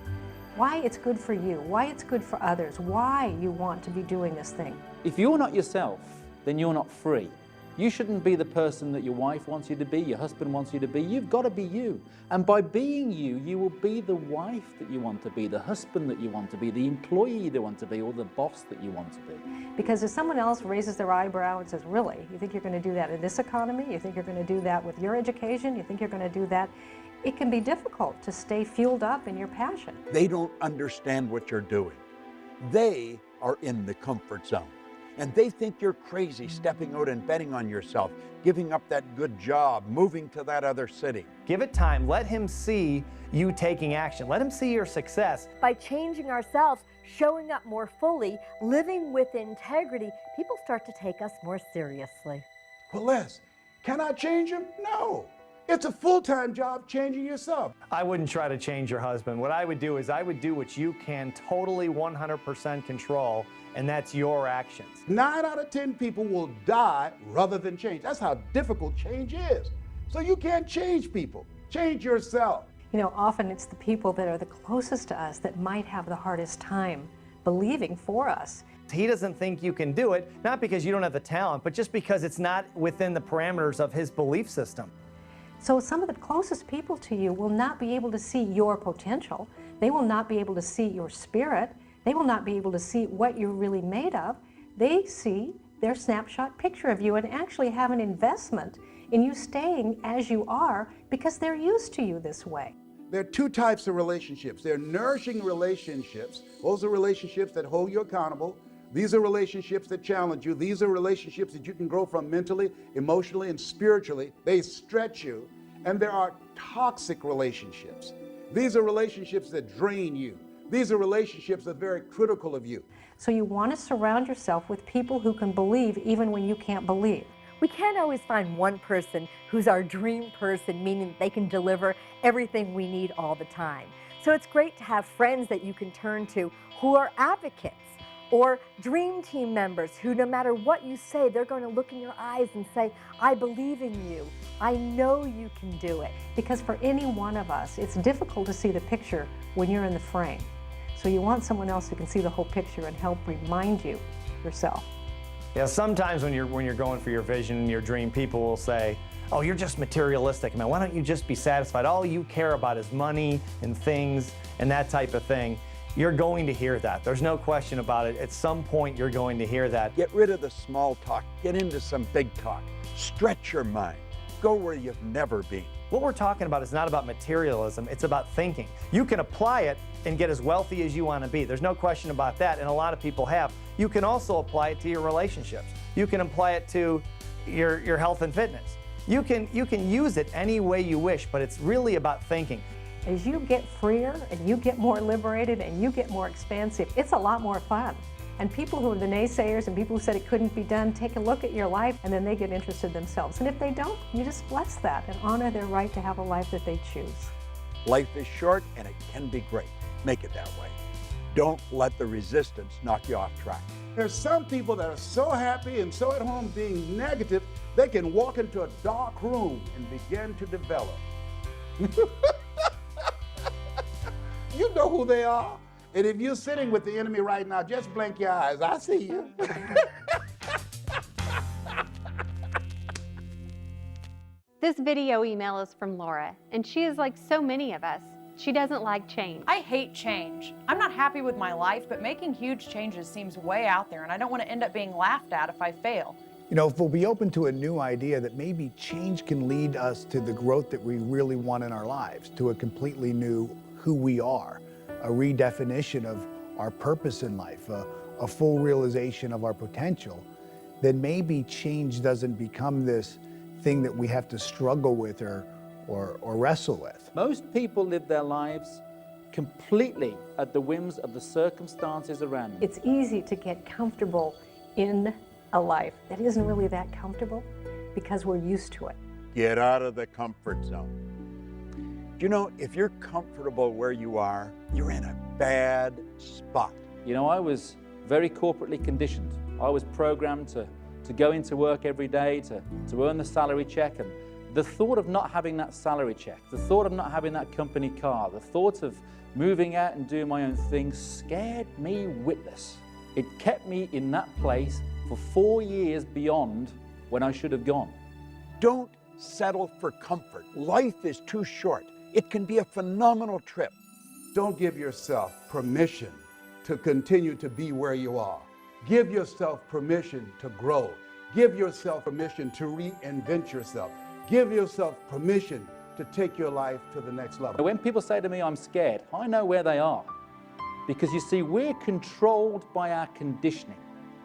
D: why it's good for you, why it's good for others, why you want to be doing this thing.
H: If you're not yourself, then you're not free. You shouldn't be the person that your wife wants you to be, your husband wants you to be. You've got to be you. And by being you, you will be the wife that you want to be, the husband that you want to be, the employee you want to be, or the boss that you want to be.
D: Because if someone else raises their eyebrow and says, really, you think you're going to do that in this economy? You think you're going to do that with your education? You think you're going to do that? It can be difficult to stay fueled up in your passion.
A: They don't understand what you're doing. They are in the comfort zone. And they think you're crazy stepping out and betting on yourself, giving up that good job, moving to that other city.
K: Give it time. Let him see you taking action. Let him see your success.
I: By changing ourselves, showing up more fully, living with integrity, people start to take us more seriously.
G: Well, Les, can I change him? No. It's a full-time job changing yourself.
K: I wouldn't try to change your husband. What I would do is I would do what you can totally 100% control, and that's your actions.
G: 9 out of 10 people will die rather than change. That's how difficult change is. So you can't change people. Change yourself.
D: You know, often it's the people that are the closest to us that might have the hardest time believing for us.
K: He doesn't think you can do it, not because you don't have the talent, but just because it's not within the parameters of his belief system.
D: So some of the closest people to you will not be able to see your potential. They will not be able to see your spirit. They will not be able to see what you're really made of. They see their snapshot picture of you and actually have an investment in you staying as you are because they're used to you this way.
G: There are two types of relationships. There are nourishing relationships. Those are relationships that hold you accountable. These are relationships that challenge you. These are relationships that you can grow from mentally, emotionally, and spiritually. They stretch you. And there are toxic relationships. These are relationships that drain you. These are relationships that are very critical of you.
D: So you want to surround yourself with people who can believe even when you can't believe.
I: We can't always find one person who's our dream person, meaning they can deliver everything we need all the time. So it's great to have friends that you can turn to who are advocates, or dream team members who, no matter what you say, they're going to look in your eyes and say, I believe in you. I know you can do it.
D: Because for any one of us, it's difficult to see the picture when you're in the frame. So you want someone else who can see the whole picture and help remind you yourself.
K: Yeah, sometimes when you're going for your vision and your dream, people will say, oh, you're just materialistic, man. Why don't you just be satisfied? All you care about is money and things and that type of thing. You're going to hear that. There's no question about it. At some point, you're going to hear that.
A: Get rid of the small talk. Get into some big talk. Stretch your mind. Go where you've never been.
K: What we're talking about is not about materialism, it's about thinking. You can apply it and get as wealthy as you want to be. There's no question about that, and a lot of people have. You can also apply it to your relationships. You can apply it to your health and fitness. You can use it any way you wish, but it's really about thinking.
D: As you get freer and you get more liberated and you get more expansive, it's a lot more fun. And people who are the naysayers and people who said it couldn't be done, take a look at your life and then they get interested themselves. And if they don't, you just bless that and honor their right to have a life that they choose.
A: Life is short and it can be great. Make it that way. Don't let the resistance knock you off track.
G: There's some people that are so happy and so at home being negative, they can walk into a dark room and begin to develop. You know who they are. And if you're sitting with the enemy right now, just blink your eyes. I see you.
B: This video email is from Laura, and she is like so many of us. She doesn't like change.
M: I hate change. I'm not happy with my life, but making huge changes seems way out there, and I don't want to end up being laughed at if I fail.
F: You know, if we'll be open to a new idea that maybe change can lead us to the growth that we really want in our lives, to a completely new who we are, a redefinition of our purpose in life, a full realization of our potential, then maybe change doesn't become this thing that we have to struggle with or wrestle with.
H: Most people live their lives completely at the whims of the circumstances around them.
D: It's easy to get comfortable in a life that isn't really that comfortable because we're used to it.
A: Get out of the comfort zone. You know, if you're comfortable where you are, you're in a bad spot.
H: You know, I was very corporately conditioned. I was programmed to go into work every day, to earn the salary check, and the thought of not having that salary check, the thought of not having that company car, the thought of moving out and doing my own thing scared me witless. It kept me in that place for 4 years beyond when I should have gone.
A: Don't settle for comfort. Life is too short. It can be a phenomenal trip.
G: Don't give yourself permission to continue to be where you are. Give yourself permission to grow. Give yourself permission to reinvent yourself. Give yourself permission to take your life to the next level.
H: When people say to me, I'm scared, I know where they are. Because you see, we're controlled by our conditioning.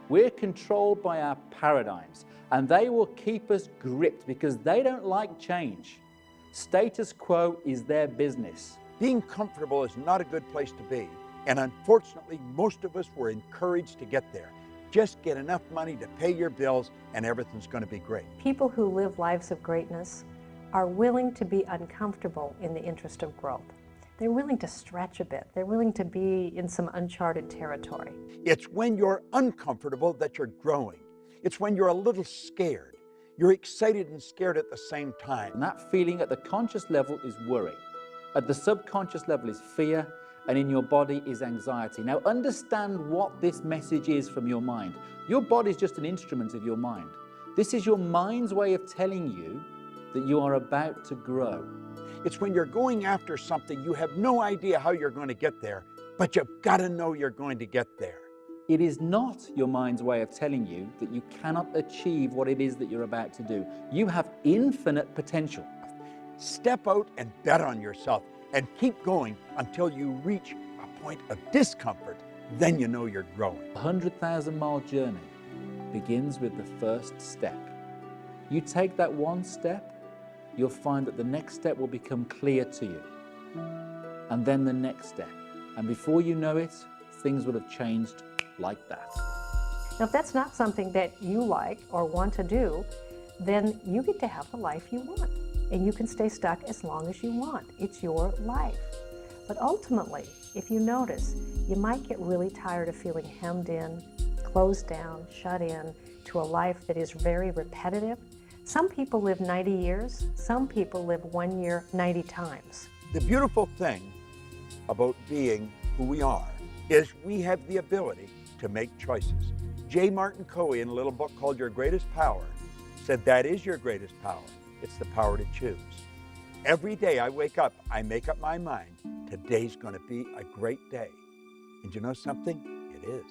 H: We're controlled by our paradigms. And they will keep us gripped because they don't like change. Status quo is their business.
A: Being comfortable is not a good place to be. And unfortunately, most of us were encouraged to get there. Just get enough money to pay your bills and everything's going to be great.
D: People who live lives of greatness are willing to be uncomfortable in the interest of growth. They're willing to stretch a bit. They're willing to be in some uncharted territory.
A: It's when you're uncomfortable that you're growing. It's when you're a little scared. You're excited and scared at the same time.
H: And that feeling at the conscious level is worry. At the subconscious level is fear, and in your body is anxiety. Now understand what this message is from your mind. Your body is just an instrument of your mind. This is your mind's way of telling you that you are about to grow.
A: It's when you're going after something, you have no idea how you're going to get there, but you've got to know you're going to get there.
H: It is not your mind's way of telling you that you cannot achieve what it is that you're about to do. You have infinite potential.
A: Step out and bet on yourself and keep going until you reach a point of discomfort. Then you know you're growing.
H: A 100,000-mile journey begins with the first step. You take that one step, you'll find that the next step will become clear to you. And then the next step. And before you know it, things will have changed like that.
D: Now, if that's not something that you like or want to do, then you get to have the life you want. And you can stay stuck as long as you want. It's your life. But ultimately, if you notice, you might get really tired of feeling hemmed in, closed down, shut in to a life that is very repetitive. Some people live 90 years, some people live 1 year 90 times.
A: The beautiful thing about being who we are is we have the ability to make choices. J. Martin Coe, in a little book called Your Greatest Power, said that is your greatest power. It's the power to choose. Every day I wake up, I make up my mind, today's going to be a great day. And you know something? It is.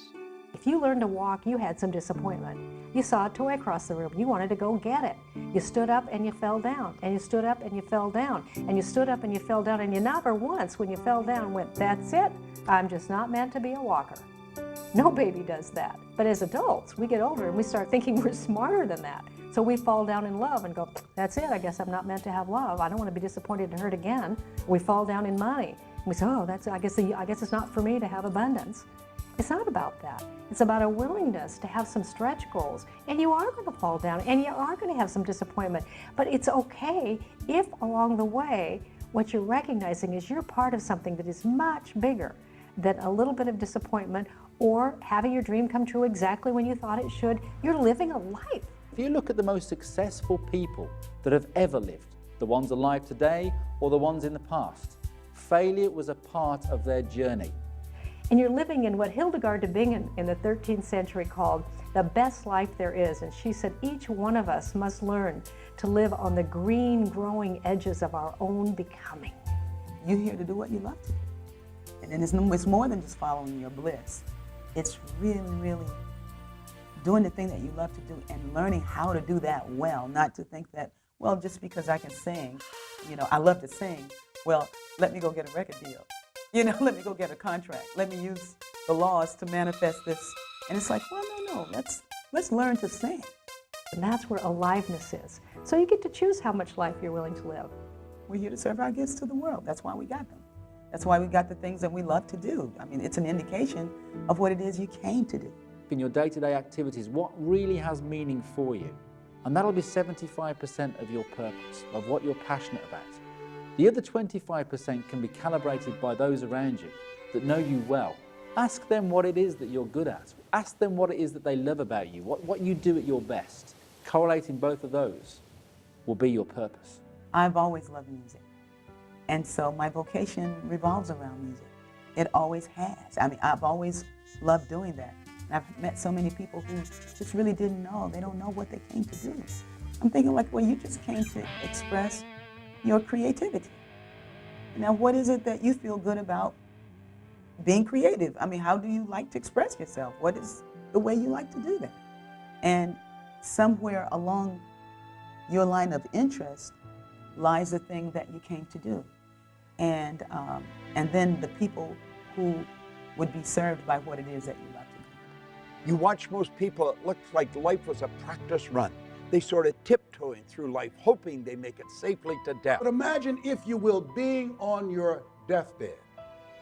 D: If you learned to walk, you had some disappointment. You saw a toy across the room, you wanted to go get it. You stood up and you fell down, and you stood up and you fell down, and you stood up and you fell down, and you never once, when you fell down, went, that's it, I'm just not meant to be a walker. No baby does that. But as adults, we get older and we start thinking we're smarter than that. So we fall down in love and go, that's it, I guess I'm not meant to have love. I don't want to be disappointed and hurt again. We fall down in money. We say, oh, I guess it's not for me to have abundance. It's not about that. It's about a willingness to have some stretch goals. And you are going to fall down and you are going to have some disappointment. But it's okay if along the way, what you're recognizing is you're part of something that is much bigger than a little bit of disappointment or having your dream come true exactly when you thought it should. You're living a life.
H: If you look at the most successful people that have ever lived, the ones alive today or the ones in the past, failure was a part of their journey.
D: And you're living in what Hildegard de Bingen in the 13th century called the best life there is. And she said each one of us must learn to live on the green growing edges of our own becoming.
E: You're here to do what you love to do. And then it's more than just following your bliss. It's really, really doing the thing that you love to do and learning how to do that well, not to think that, well, just because I can sing, I love to sing, well, let me go get a record deal. Let me go get a contract. Let me use the laws to manifest this. And it's like, well, no, let's learn to sing.
D: And that's where aliveness is. So you get to choose how much life you're willing to live.
E: We're here to serve our gifts to the world. That's why we got them. That's why we got the things that we love to do. I mean, it's an indication of what it is you came to do.
H: In your day-to-day activities, what really has meaning for you? And that'll be 75% of your purpose, of what you're passionate about. The other 25% can be calibrated by those around you that know you well. Ask them what it is that you're good at. Ask them what it is that they love about you, what you do at your best. Correlating both of those will be your purpose.
E: I've always loved music. And so my vocation revolves around music. It always has. I mean, I've always loved doing that. And I've met so many people who just really didn't know. They don't know what they came to do. I'm thinking like, well, you just came to express your creativity. Now, what is it that you feel good about being creative? I mean, how do you like to express yourself? What is the way you like to do that? And somewhere along your line of interest lies the thing that you came to do. And then the people who would be served by what it is that you love to do.
A: You watch most people, it looks like life was a practice run. They sort of tiptoeing through life, hoping they make it safely to death.
G: But imagine, if you will, being on your deathbed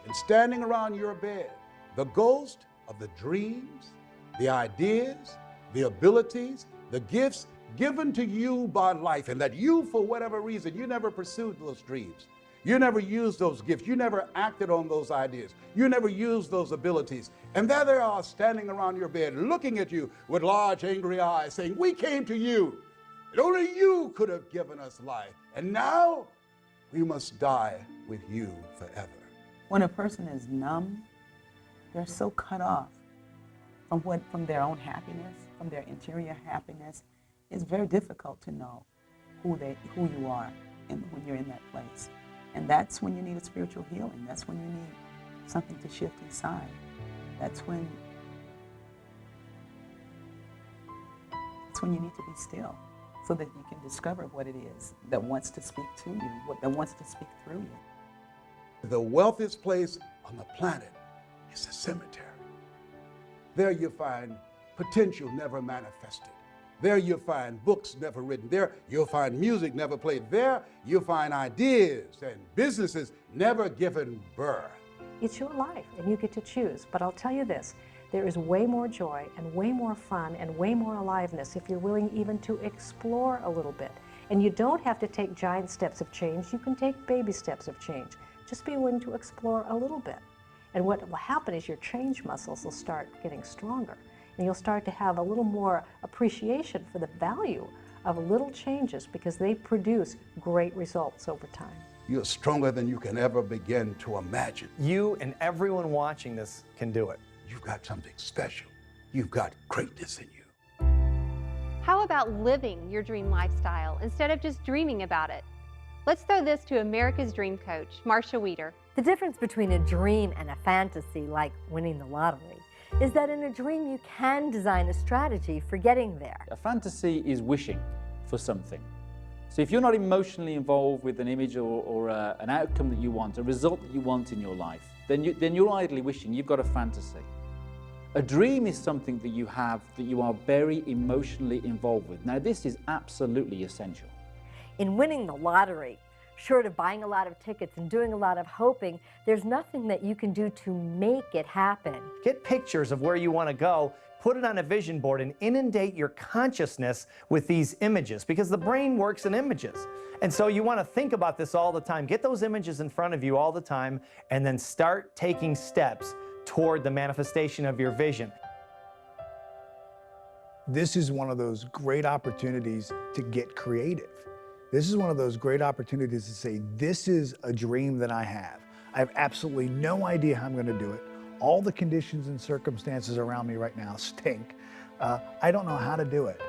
G: and standing around your bed, the ghost of the dreams, the ideas, the abilities, the gifts given to you by life, and that you, for whatever reason, you never pursued those dreams. You never used those gifts. You never acted on those ideas. You never used those abilities. And there they are standing around your bed looking at you with large angry eyes saying, we came to you. And only you could have given us life. And now we must die with you forever.
E: When a person is numb, they're so cut off from their own happiness, from their interior happiness. It's very difficult to know who you are when you're in that place. And that's when you need a spiritual healing. That's when you need something to shift inside. That's when you need to be still so that you can discover what it is that wants to speak to you, that wants to speak through you.
G: The wealthiest place on the planet is the cemetery. There you find potential never manifested. There you'll find books never written. There you'll find music never played. There you'll find ideas and businesses never given birth.
D: It's your life, and you get to choose. But I'll tell you this, there is way more joy and way more fun and way more aliveness if you're willing even to explore a little bit. And you don't have to take giant steps of change. You can take baby steps of change. Just be willing to explore a little bit. And what will happen is your change muscles will start getting stronger. And you'll start to have a little more appreciation for the value of little changes because they produce great results over time.
G: You're stronger than you can ever begin to imagine.
K: You and everyone watching this can do it.
G: You've got something special. You've got greatness in you.
B: How about living your dream lifestyle instead of just dreaming about it? Let's throw this to America's dream coach, Marcia Wieder.
I: The difference between a dream and a fantasy, like winning the lottery, is that in a dream you can design a strategy for getting there.
H: A fantasy is wishing for something. So if you're not emotionally involved with an image or an outcome that you want, a result that you want in your life, then you're idly wishing. You've got a fantasy. A dream is something that you have that you are very emotionally involved with. Now, this is absolutely essential.
I: In winning the lottery, short of buying a lot of tickets and doing a lot of hoping, there's nothing that you can do to make it happen.
K: Get pictures of where you want to go, put it on a vision board, and inundate your consciousness with these images, because the brain works in images. And so you want to think about this all the time. Get those images in front of you all the time, and then start taking steps toward the manifestation of your vision.
F: This is one of those great opportunities to get creative. This is one of those great opportunities to say, this is a dream that I have. I have absolutely no idea how I'm going to do it. All the conditions and circumstances around me right now stink. I don't know how to do it.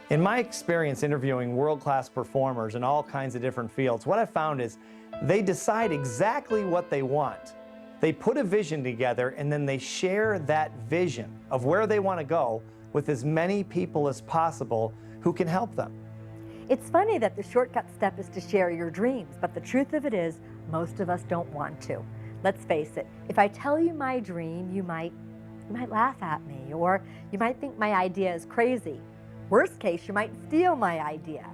K: In my experience interviewing world-class performers in all kinds of different fields, what I found is they decide exactly what they want. They put a vision together, and then they share that vision of where they want to go with as many people as possible who can help them.
I: It's funny that the shortcut step is to share your dreams, but the truth of it is, most of us don't want to. Let's face it, if I tell you my dream, you might laugh at me, or you might think my idea is crazy. Worst case, you might steal my idea.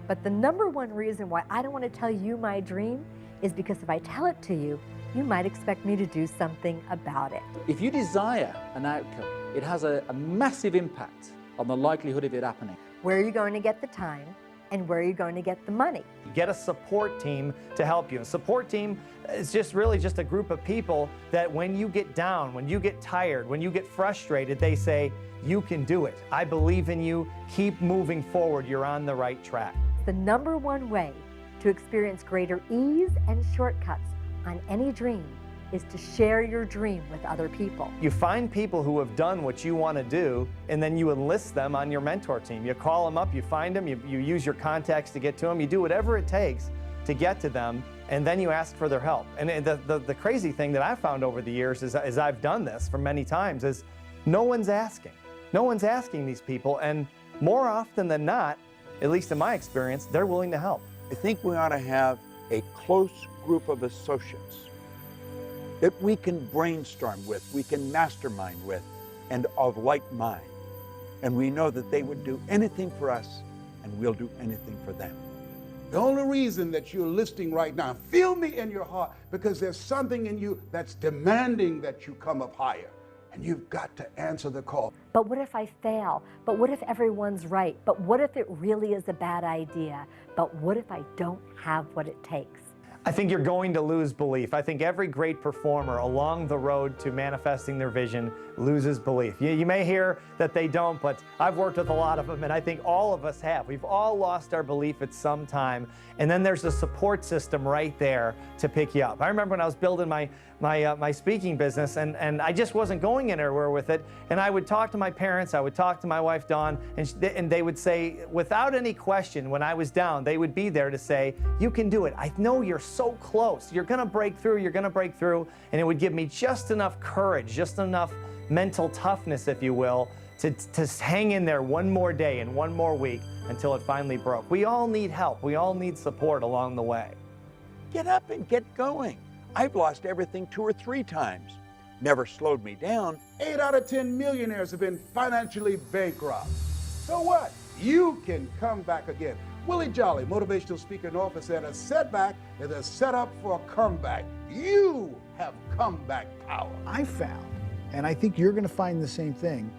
I: But the number one reason why I don't want to tell you my dream is because if I tell it to you, you might expect me to do something about it.
H: If you desire an outcome, it has a massive impact on the likelihood of it happening.
I: Where are you going to get the time? And where are you going to get the money?
K: Get a support team to help you. A support team is really just a group of people that when you get down, when you get tired, when you get frustrated, they say, you can do it. I believe in you. Keep moving forward. You're on the right track.
I: The number one way to experience greater ease and shortcuts on any dream is to share your dream with other people.
K: You find people who have done what you want to do, and then you enlist them on your mentor team. You call them up, you find them, you use your contacts to get to them, you do whatever it takes to get to them, and then you ask for their help. And the crazy thing that I've found over the years is, as I've done this for many times, is no one's asking. No one's asking these people, and more often than not, at least in my experience, they're willing to help.
A: I think we ought to have a close group of associates that we can brainstorm with, we can mastermind with, and of like mind. And we know that they would do anything for us, and we'll do anything for them.
G: The only reason that you're listening right now, feel me in your heart, because there's something in you that's demanding that you come up higher. And you've got to answer the call.
I: But what if I fail? But what if everyone's right? But what if it really is a bad idea? But what if I don't have what it takes?
K: I think you're going to lose belief. I think every great performer along the road to manifesting their vision loses belief. You may hear that they don't, but I've worked with a lot of them, and I think all of us have. We've all lost our belief at some time, and then there's a support system right there to pick you up. I remember when I was building my my speaking business, and I just wasn't going anywhere with it. And I would talk to my parents, I would talk to my wife, Dawn, and they would say, without any question, when I was down, they would be there to say, you can do it. I know you're so close. You're gonna break through, you're gonna break through. And it would give me just enough courage, just enough mental toughness, if you will, to hang in there one more day and one more week until it finally broke. We all need help. We all need support along the way.
A: Get up and get going. I've lost everything 2 or 3 times. Never slowed me down.
G: 8 out of 10 millionaires have been financially bankrupt. So what? You can come back again. Willie Jolly, motivational speaker and author, said a setback is a setup for a comeback. You have comeback power.
F: I found, and I think you're going to find the same thing,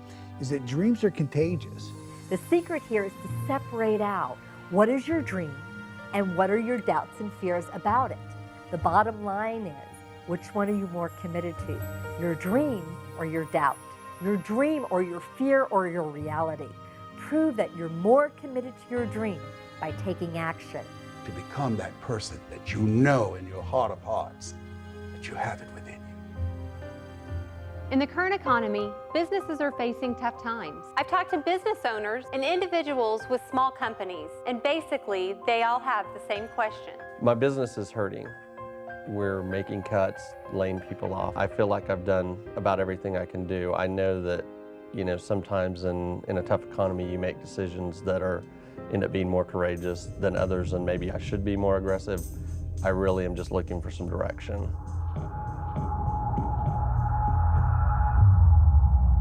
F: is that dreams are contagious.
I: The secret here is to separate out what is your dream and what are your doubts and fears about it. The bottom line is, which one are you more committed to? Your dream or your doubt? Your dream or your fear or your reality? Prove that you're more committed to your dream by taking action.
G: To become that person that you know in your heart of hearts that you have it within you.
B: In the current economy, businesses are facing tough times. I've talked to business owners and individuals with small companies, and basically, they all have the same question.
N: My business is hurting. We're making cuts, laying people off. I feel like I've done about everything I can do. I know that, sometimes in a tough economy, you make decisions that end up being more courageous than others, and maybe I should be more aggressive. I really am just looking for some direction.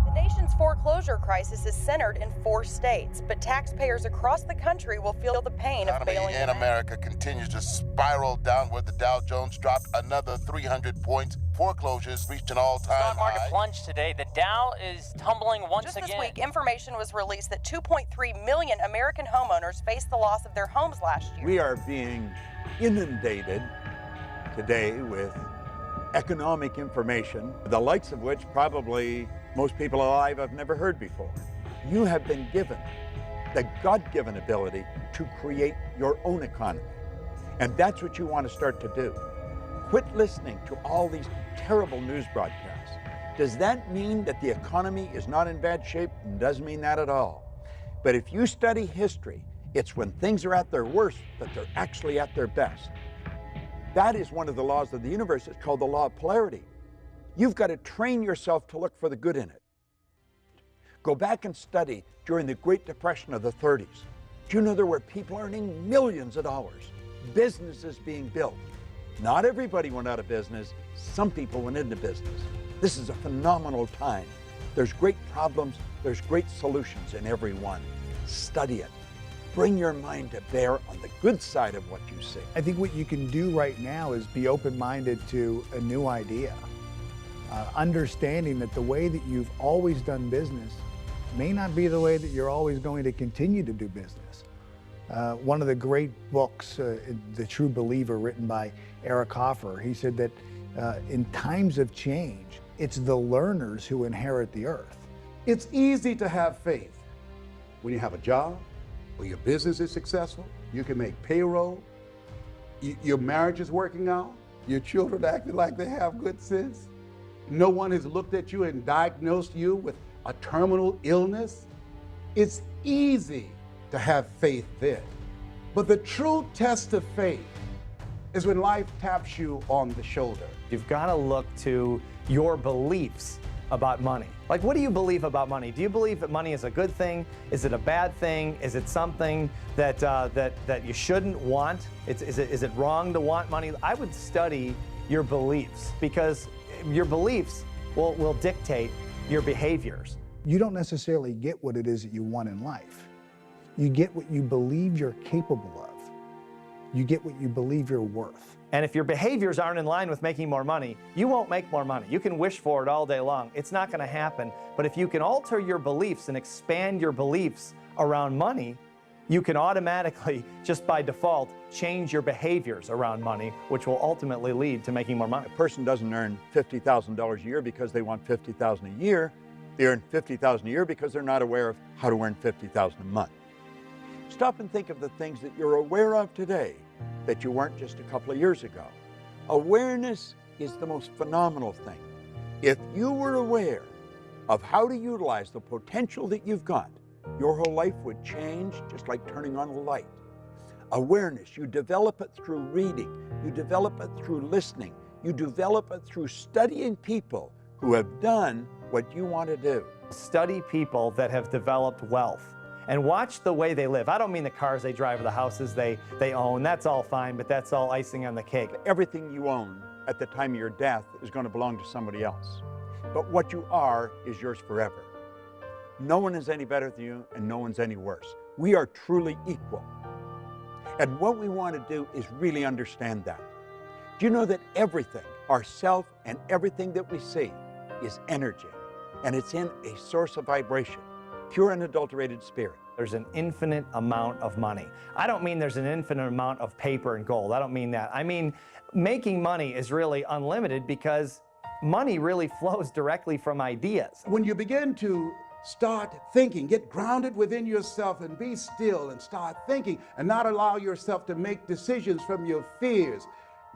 O: The nation's foreclosure crisis is centered in 4 states, but taxpayers across the country will feel the pain of failing.
P: In America continues to spiral downward. The Dow Jones dropped another 300 points. Foreclosures reached an all-time high.
Q: Stock market plunged today. The Dow is tumbling once again.
O: Just this week, information was released that 2.3 million American homeowners faced the loss of their homes last year.
A: We are being inundated today with economic information, the likes of which probably most people alive have never heard before. You have been given the God-given ability to create your own economy. And that's what you want to start to do. Quit listening to all these terrible news broadcasts. Does that mean that the economy is not in bad shape? It doesn't mean that at all. But if you study history, it's when things are at their worst that they're actually at their best. That is one of the laws of the universe. It's called the law of polarity. You've got to train yourself to look for the good in it. Go back and study during the Great Depression of the 30s. Do you know there were people earning millions of dollars, businesses being built? Not everybody went out of business. Some people went into business. This is a phenomenal time. There's great problems. There's great solutions in every one. Study it. Bring your mind to bear on the good side of what you see.
F: I think what you can do right now is be open-minded to a new idea. Understanding that the way that you've always done business may not be the way that you're always going to continue to do business. One of the great books, The True Believer, written by Eric Hoffer, he said that in times of change, it's the learners who inherit the earth.
G: It's easy to have faith when you have a job, or your business is successful, you can make payroll, your marriage is working out, your children acting like they have good sense. No one has looked at you and diagnosed you with a terminal illness. It's easy to have faith then. But the true test of faith is when life taps you on the shoulder.
K: You've got to look to your beliefs about money. Like, what do you believe about money? Do you believe that money is a good thing? Is it a bad thing? Is it something that that you shouldn't want? Is it wrong to want money? I would study your beliefs, because your beliefs will dictate your behaviors.
F: You don't necessarily get what it is that you want in life. You get what you believe you're capable of. You get what you believe you're worth.
K: And if your behaviors aren't in line with making more money, you won't make more money. You can wish for it all day long. It's not going to happen. But if you can alter your beliefs and expand your beliefs around money, you can automatically, just by default, change your behaviors around money, which will ultimately lead to making more money.
A: A person doesn't earn $50,000 a year because they want $50,000 a year. They earn $50,000 a year because they're not aware of how to earn $50,000 a month. Stop and think of the things that you're aware of today that you weren't just a couple of years ago. Awareness is the most phenomenal thing. If you were aware of how to utilize the potential that you've got, your whole life would change just like turning on a light. Awareness, you develop it through reading, you develop it through listening, you develop it through studying people who have done what you want to do.
K: Study people that have developed wealth and watch the way they live. I don't mean the cars they drive or the houses they own. That's all fine, but that's all icing on the cake.
A: Everything you own at the time of your death is going to belong to somebody else. But what you are is yours forever. No one is any better than you, and no one's any worse. We are truly equal. And what we want to do is really understand that. Do you know that everything, ourself and everything that we see, is energy? And it's in a source of vibration, pure unadulterated spirit.
K: There's an infinite amount of money. I don't mean there's an infinite amount of paper and gold. I don't mean that. I mean, making money is really unlimited because money really flows directly from ideas.
G: When you begin to start thinking, get grounded within yourself and be still and start thinking and not allow yourself to make decisions from your fears.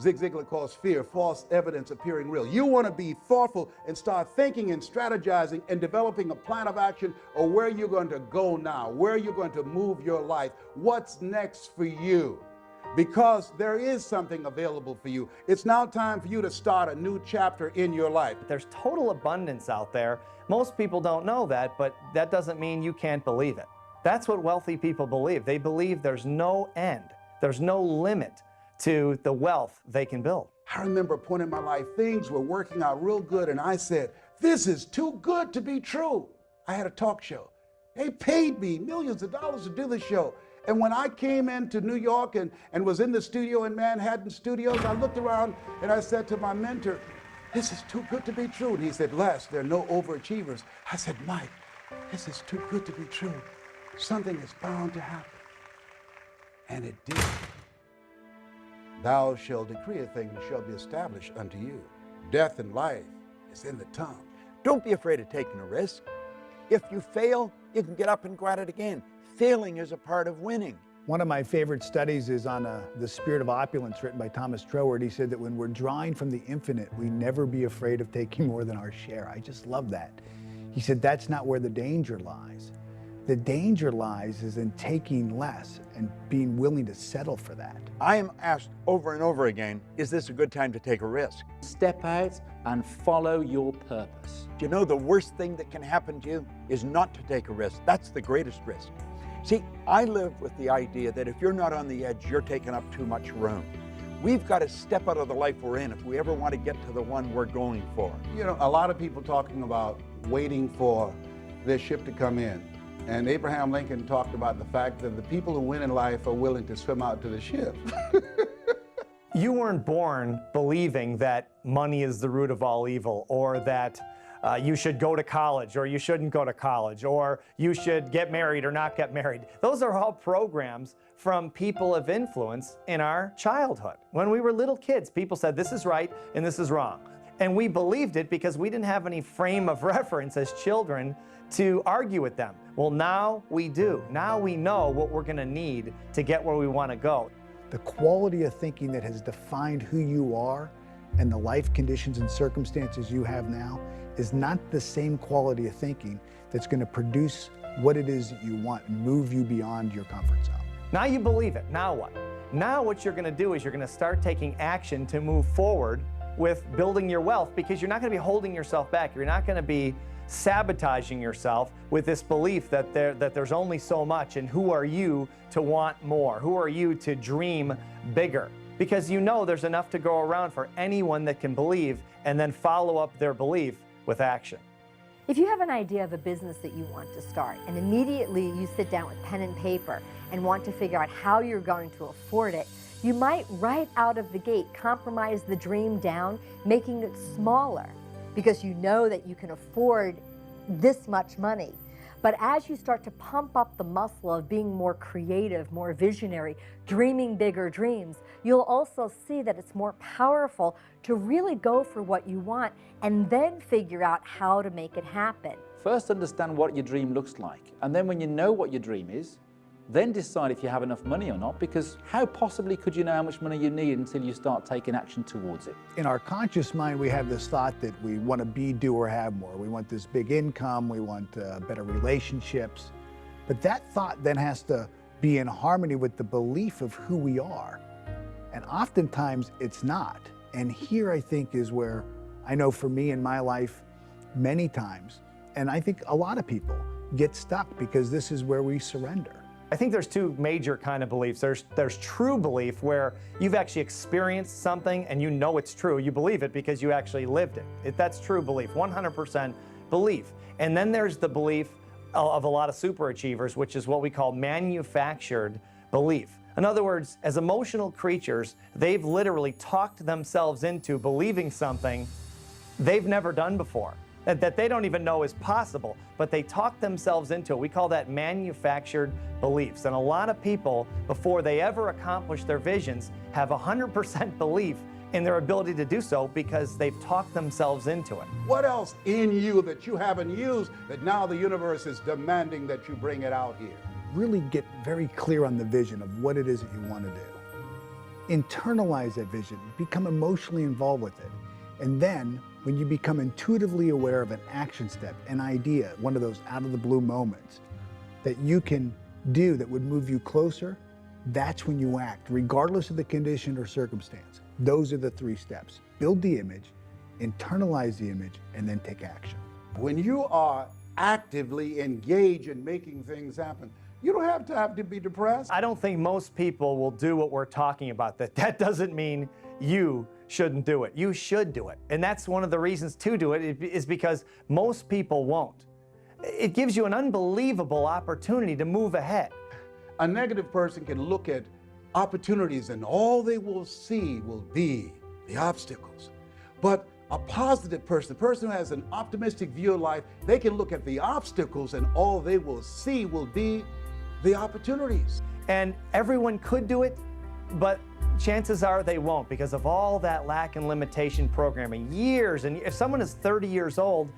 G: Zig Ziglar calls fear false evidence appearing real. You want to be thoughtful and start thinking and strategizing and developing a plan of action or where you're going to go now, where you're going to move your life, what's next for you. Because there is something available for you. It's now time for you to start a new chapter in your life.
K: There's total abundance out there. Most people don't know that, but that doesn't mean you can't believe it. That's what wealthy people believe. They believe there's no end, there's no limit to the wealth they can build.
G: I remember a point in my life, things were working out real good, and I said, this is too good to be true. I had a talk show. They paid me millions of dollars to do the show. And when I came into New York and was in the studio in Manhattan Studios, I looked around and I said to my mentor, this is too good to be true. And he said, Les, there are no overachievers. I said, Mike, this is too good to be true. Something is bound to happen. And it did. Thou shalt decree a thing and shall be established unto you. Death and life is in the tongue.
A: Don't be afraid of taking a risk. If you fail, you can get up and go at it again. Failing is a part of winning.
F: One of my favorite studies is on The Spirit of Opulence, written by Thomas Troward. He said that when we're drawing from the infinite, we never be afraid of taking more than our share. I just love that. He said that's not where the danger lies. The danger lies is in taking less and being willing to settle for that.
A: I am asked over and over again, is this a good time to take a risk?
H: Step out and follow your purpose.
A: Do you know the worst thing that can happen to you is not to take a risk? That's the greatest risk. See, I live with the idea that if you're not on the edge, you're taking up too much room. We've got to step out of the life we're in if we ever want to get to the one we're going for.
G: You know, a lot of people talking about waiting for their ship to come in. And Abraham Lincoln talked about the fact that the people who win in life are willing to swim out to the ship.
K: You weren't born believing that money is the root of all evil, or that you should go to college or you shouldn't go to college, or you should get married or not get married. Those are all programs from people of influence in our childhood. When we were little kids, people said this is right and this is wrong. And we believed it because we didn't have any frame of reference as children to argue with them. Well, now we do. Now we know what we're going to need to get where we want to go.
F: The quality of thinking that has defined who you are and the life conditions and circumstances you have now is not the same quality of thinking that's going to produce what it is that you want and move you beyond your comfort zone.
K: Now you believe it. Now what? Now what you're going to do is you're going to start taking action to move forward with building your wealth, because you're not going to be holding yourself back. You're not going to be sabotaging yourself with this belief that there's only so much, and who are you to want more? Who are you to dream bigger? Because you know there's enough to go around for anyone that can believe and then follow up their belief with action.
I: If you have an idea of a business that you want to start, and immediately you sit down with pen and paper and want to figure out how you're going to afford it, you might right out of the gate compromise the dream down, making it smaller, because you know that you can afford this much money. But as you start to pump up the muscle of being more creative, more visionary, dreaming bigger dreams, you'll also see that it's more powerful to really go for what you want and then figure out how to make it happen.
H: First, understand what your dream looks like. And then when you know what your dream is, then decide if you have enough money or not, because how possibly could you know how much money you need until you start taking action towards it?
F: In our conscious mind, we have this thought that we want to be, do, or have more. We want this big income, we want better relationships. But that thought then has to be in harmony with the belief of who we are. And oftentimes it's not. And here I think is where I know for me in my life, many times, and I think a lot of people get stuck because this is where we surrender.
K: I think there's two major kind of beliefs. There's true belief, where you've actually experienced something and you know it's true. You believe it because you actually lived it. That's true belief, 100% belief. And then there's the belief of a lot of superachievers, which is what we call manufactured belief. In other words, as emotional creatures, they've literally talked themselves into believing something they've never done before, that they don't even know is possible, but they talk themselves into it. We call that manufactured beliefs. And a lot of people, before they ever accomplish their visions, have 100% belief in their ability to do so because they've talked themselves into it.
G: What else in you that you haven't used that now the universe is demanding that you bring it out here?
F: Really get very clear on the vision of what it is that you want to do. Internalize that vision, become emotionally involved with it. And then when you become intuitively aware of an action step, an idea, one of those out of the blue moments that you can do that would move you closer, that's when you act, regardless of the condition or circumstance. Those are the 3 steps. Build the image, internalize the image, and then take action.
G: When you are actively engaged in making things happen, you don't have to be depressed.
K: I don't think most people will do what we're talking about. That doesn't mean you shouldn't do it. You should do it. And that's one of the reasons to do it is because most people won't. It gives you an unbelievable opportunity to move ahead.
G: A negative person can look at opportunities and all they will see will be the obstacles. But a positive person, a person who has an optimistic view of life, they can look at the obstacles and all they will see will be the opportunities.
K: And everyone could do it, but chances are they won't because of all that lack and limitation programming. Years, and if someone is 30 years old,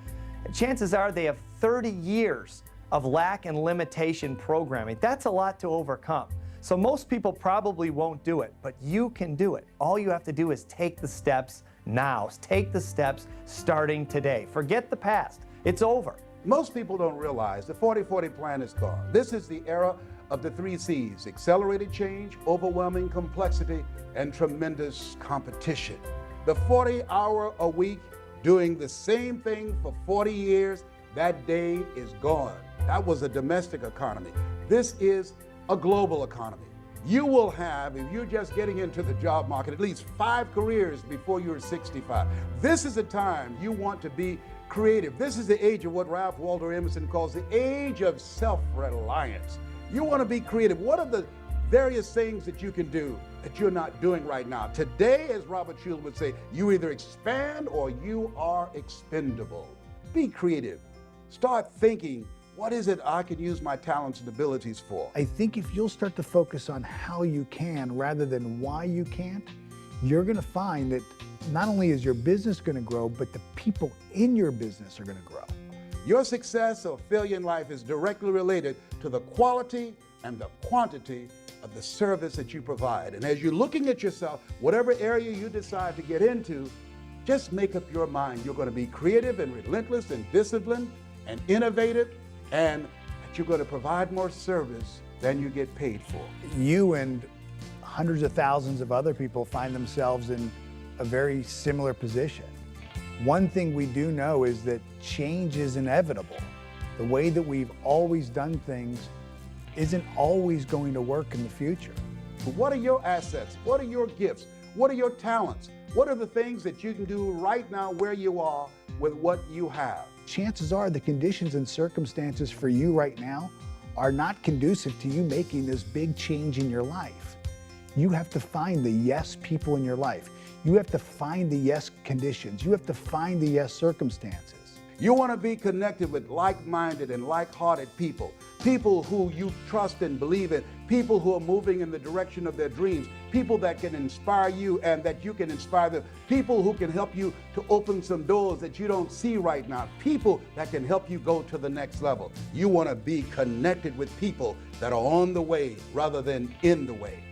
K: chances are they have 30 years of lack and limitation programming. That's a lot to overcome. So most people probably won't do it, but you can do it. All you have to do is take the steps now. Take the steps starting today. Forget the past. It's over.
G: Most people don't realize the 40-40 plan is gone. This is the era of the 3 C's: accelerated change, overwhelming complexity, and tremendous competition. The 40-hour-a-week doing the same thing for 40 years, that day is gone. That was a domestic economy. This is a global economy. You will have, if you're just getting into the job market, at least 5 careers before you're 65. This is a time you want to be creative. This is the age of what Ralph Waldo Emerson calls the age of self-reliance. You want to be creative. What are the various things that you can do that you're not doing right now? Today, as Robert Schuller would say, you either expand or you are expendable. Be creative. Start thinking, what is it I can use my talents and abilities for?
F: I think if you'll start to focus on how you can rather than why you can't, you're going to find that not only is your business going to grow, but the people in your business are going to grow.
G: Your success or failure in life is directly related to the quality and the quantity of the service that you provide. And as you're looking at yourself, whatever area you decide to get into, just make up your mind. You're going to be creative and relentless and disciplined and innovative, and that you're going to provide more service than you get paid for.
F: You and hundreds of thousands of other people find themselves in a very similar position. One thing we do know is that change is inevitable. The way that we've always done things isn't always going to work in the future.
G: But what are your assets? What are your gifts? What are your talents? What are the things that you can do right now where you are with what you have?
F: Chances are the conditions and circumstances for you right now are not conducive to you making this big change in your life. You have to find the yes people in your life. You have to find the yes conditions. You have to find the yes circumstances.
G: You want to be connected with like-minded and like-hearted people people who you trust and believe in, people who are moving in the direction of their dreams, people that can inspire you and that you can inspire them, people who can help you to open some doors that you don't see right now, people that can help you go to the next level. You want to be connected with people that are on the way rather than in the way.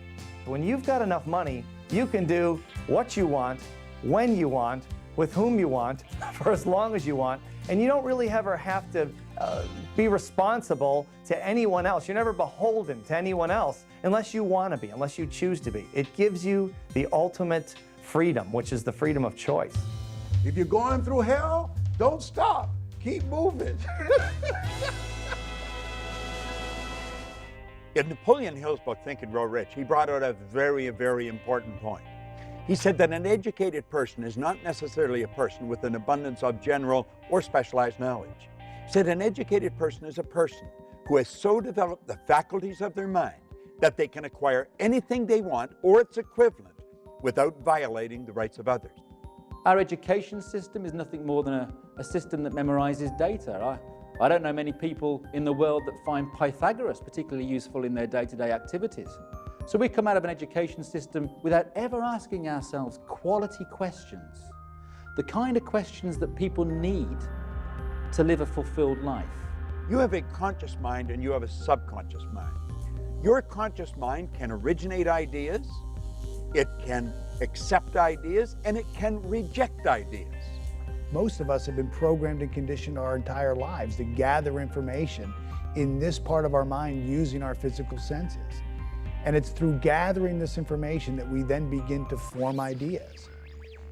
K: When you've got enough money, you can do what you want, when you want, with whom you want, for as long as you want, and you don't really ever have to be responsible to anyone else. You're never beholden to anyone else unless you want to be, unless you choose to be. It gives you the ultimate freedom, which is the freedom of choice.
G: If you're going through hell, don't stop. Keep moving.
A: In Napoleon Hill's book, Think and Grow Rich, he brought out a very, very important point. He said that an educated person is not necessarily a person with an abundance of general or specialized knowledge. He said an educated person is a person who has so developed the faculties of their mind that they can acquire anything they want or its equivalent without violating the rights of others.
H: Our education system is nothing more than a system that memorizes data. I don't know many people in the world that find Pythagoras particularly useful in their day-to-day activities. So we come out of an education system without ever asking ourselves quality questions, the kind of questions that people need to live a fulfilled life.
A: You have a conscious mind and you have a subconscious mind. Your conscious mind can originate ideas, it can accept ideas, and it can reject ideas.
F: Most of us have been programmed and conditioned our entire lives to gather information in this part of our mind using our physical senses. And it's through gathering this information that we then begin to form ideas.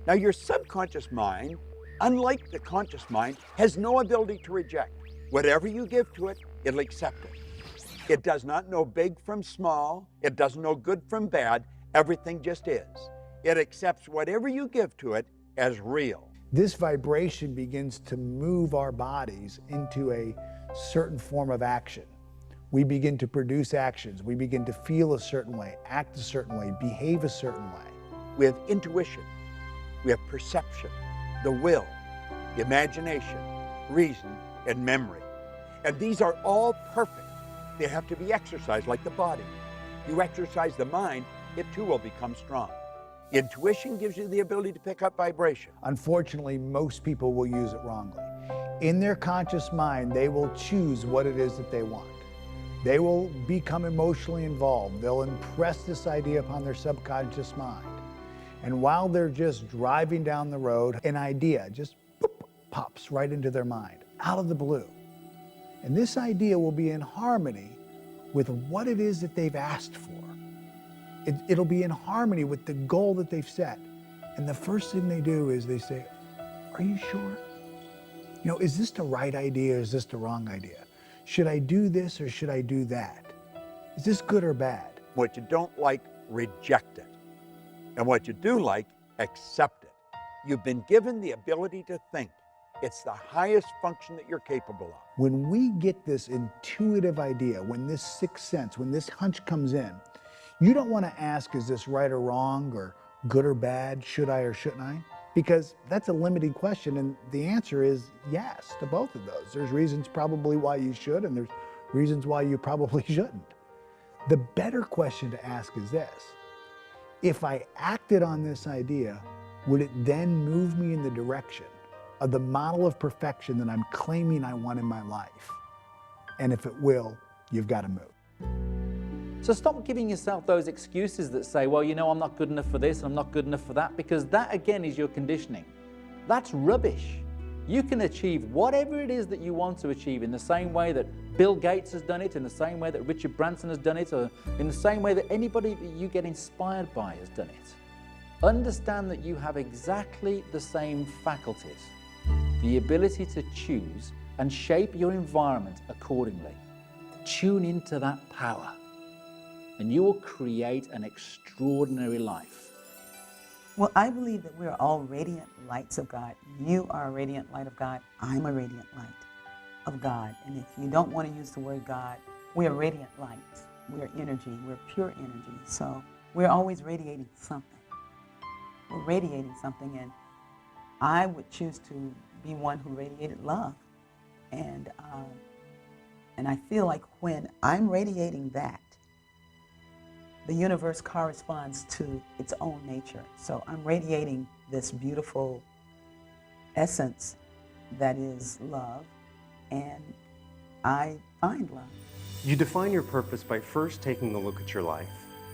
A: Now, your subconscious mind, unlike the conscious mind, has no ability to reject. Whatever you give to it, it'll accept it. It does not know big from small. It doesn't know good from bad. Everything just is. It accepts whatever you give to it as real.
F: This vibration begins to move our bodies into a certain form of action. We begin to produce actions. We begin to feel a certain way, act a certain way, behave a certain way.
A: We have intuition, we have perception, the will, the imagination, reason, and memory. And these are all perfect. They have to be exercised like the body. You exercise the mind, it too will become strong. Intuition gives you the ability to pick up vibration.
F: Unfortunately, most people will use it wrongly. In their conscious mind, they will choose what it is that they want. They will become emotionally involved. They'll impress this idea upon their subconscious mind. And while they're just driving down the road, an idea just pops right into their mind, out of the blue. And this idea will be in harmony with what it is that they've asked for. It'll be in harmony with the goal that they've set. And the first thing they do is they say, "Are you sure? You know, is this the right idea or is this the wrong idea? Should I do this or should I do that? Is this good or bad?"
A: What you don't like, reject it. And what you do like, accept it. You've been given the ability to think. It's the highest function that you're capable of.
F: When we get this intuitive idea, when this sixth sense, when this hunch comes in, you don't want to ask, is this right or wrong or good or bad, should I or shouldn't I? Because that's a limiting question, and the answer is yes to both of those. There's reasons probably why you should, and there's reasons why you probably shouldn't. The better question to ask is this: if I acted on this idea, would it then move me in the direction of the model of perfection that I'm claiming I want in my life? And if it will, you've got to move.
H: So stop giving yourself those excuses that say, well, you know, I'm not good enough for this, I'm not good enough for that, because that again is your conditioning. That's rubbish. You can achieve whatever it is that you want to achieve in the same way that Bill Gates has done it, in the same way that Richard Branson has done it, or in the same way that anybody that you get inspired by has done it. Understand that you have exactly the same faculties, the ability to choose and shape your environment accordingly. Tune into that power, and you will create an extraordinary life.
E: Well, I believe that we're all radiant lights of God. You are a radiant light of God. I'm a radiant light of God. And if you don't want to use the word God, we are radiant lights. We're energy. We're pure energy. So we're always radiating something. We're radiating something, and I would choose to be one who radiated love. And And I feel like when I'm radiating that, the universe corresponds to its own nature. So I'm radiating this beautiful essence that is love, and I find love.
J: You define your purpose by first taking a look at your life,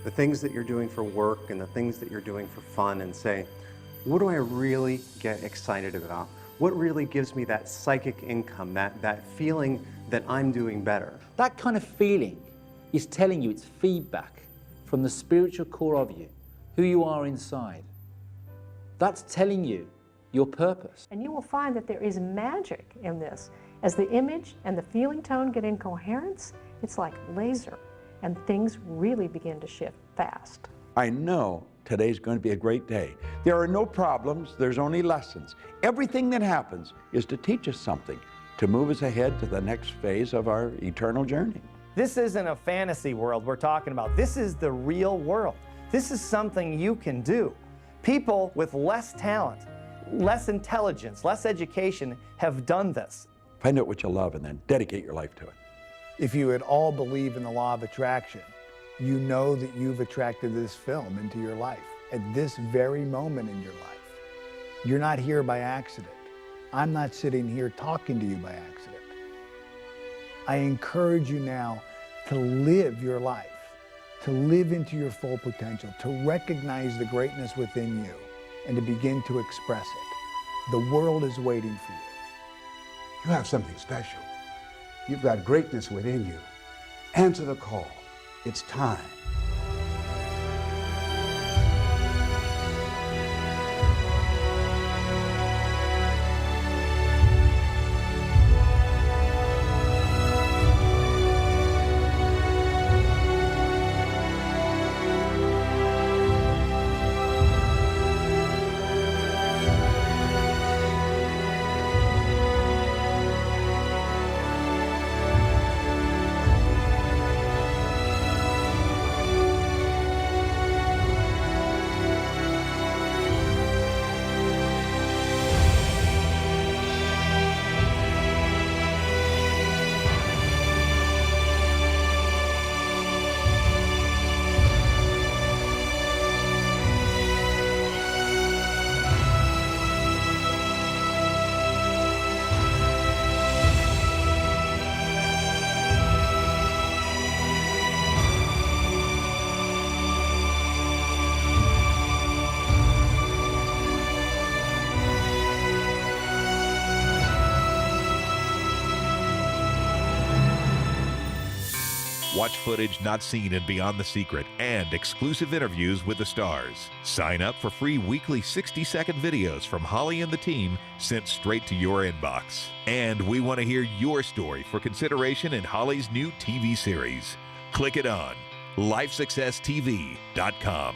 J: the things that you're doing for work and the things that you're doing for fun, and say, what do I really get excited about? What really gives me that psychic income, that feeling that I'm doing better?
H: That kind of feeling is telling you, it's feedback from the spiritual core of you, who you are inside. That's telling you your purpose.
D: And you will find that there is magic in this. As the image and the feeling tone get in coherence, it's like laser, and things really begin to shift fast.
A: I know today's going to be a great day. There are no problems, there's only lessons. Everything that happens is to teach us something, to move us ahead to the next phase of our eternal journey.
K: This isn't a fantasy world we're talking about. This is the real world. This is something you can do. People with less talent, less intelligence, less education have done this.
A: Find out what you love and then dedicate your life to it.
F: If you at all believe in the law of attraction, you know that you've attracted this film into your life at this very moment in your life. You're not here by accident. I'm not sitting here talking to you by accident. I encourage you now to live your life, to live into your full potential, to recognize the greatness within you, and to begin to express it. The world is waiting for you.
G: You have something special. You've got greatness within you. Answer the call. It's time.
R: Watch footage not seen in Beyond the Secret and exclusive interviews with the stars. Sign up for free weekly 60-second videos from Holly and the team sent straight to your inbox. And we want to hear your story for consideration in Holly's new TV series. Click it on lifesuccesstv.com.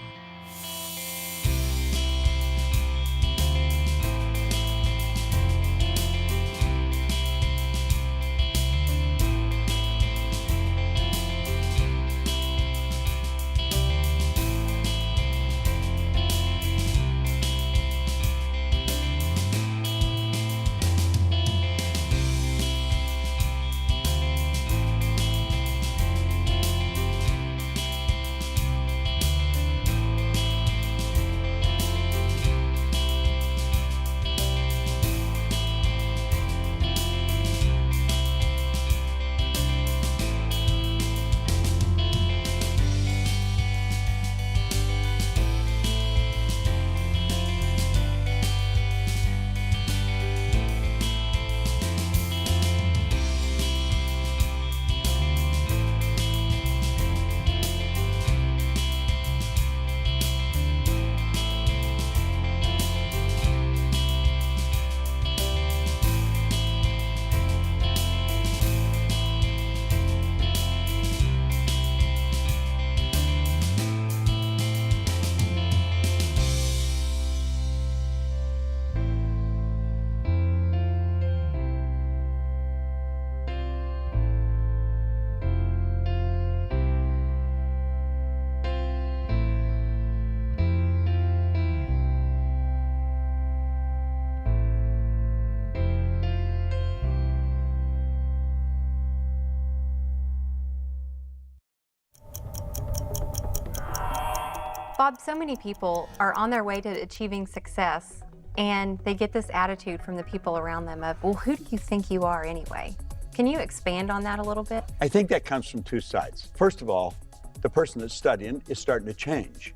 B: Bob, so many people are on their way to achieving success and they get this attitude from the people around them of, well, who do you think you are anyway? Can you expand on that a little bit?
A: I think that comes from two sides. First of all, the person that's studying is starting to change.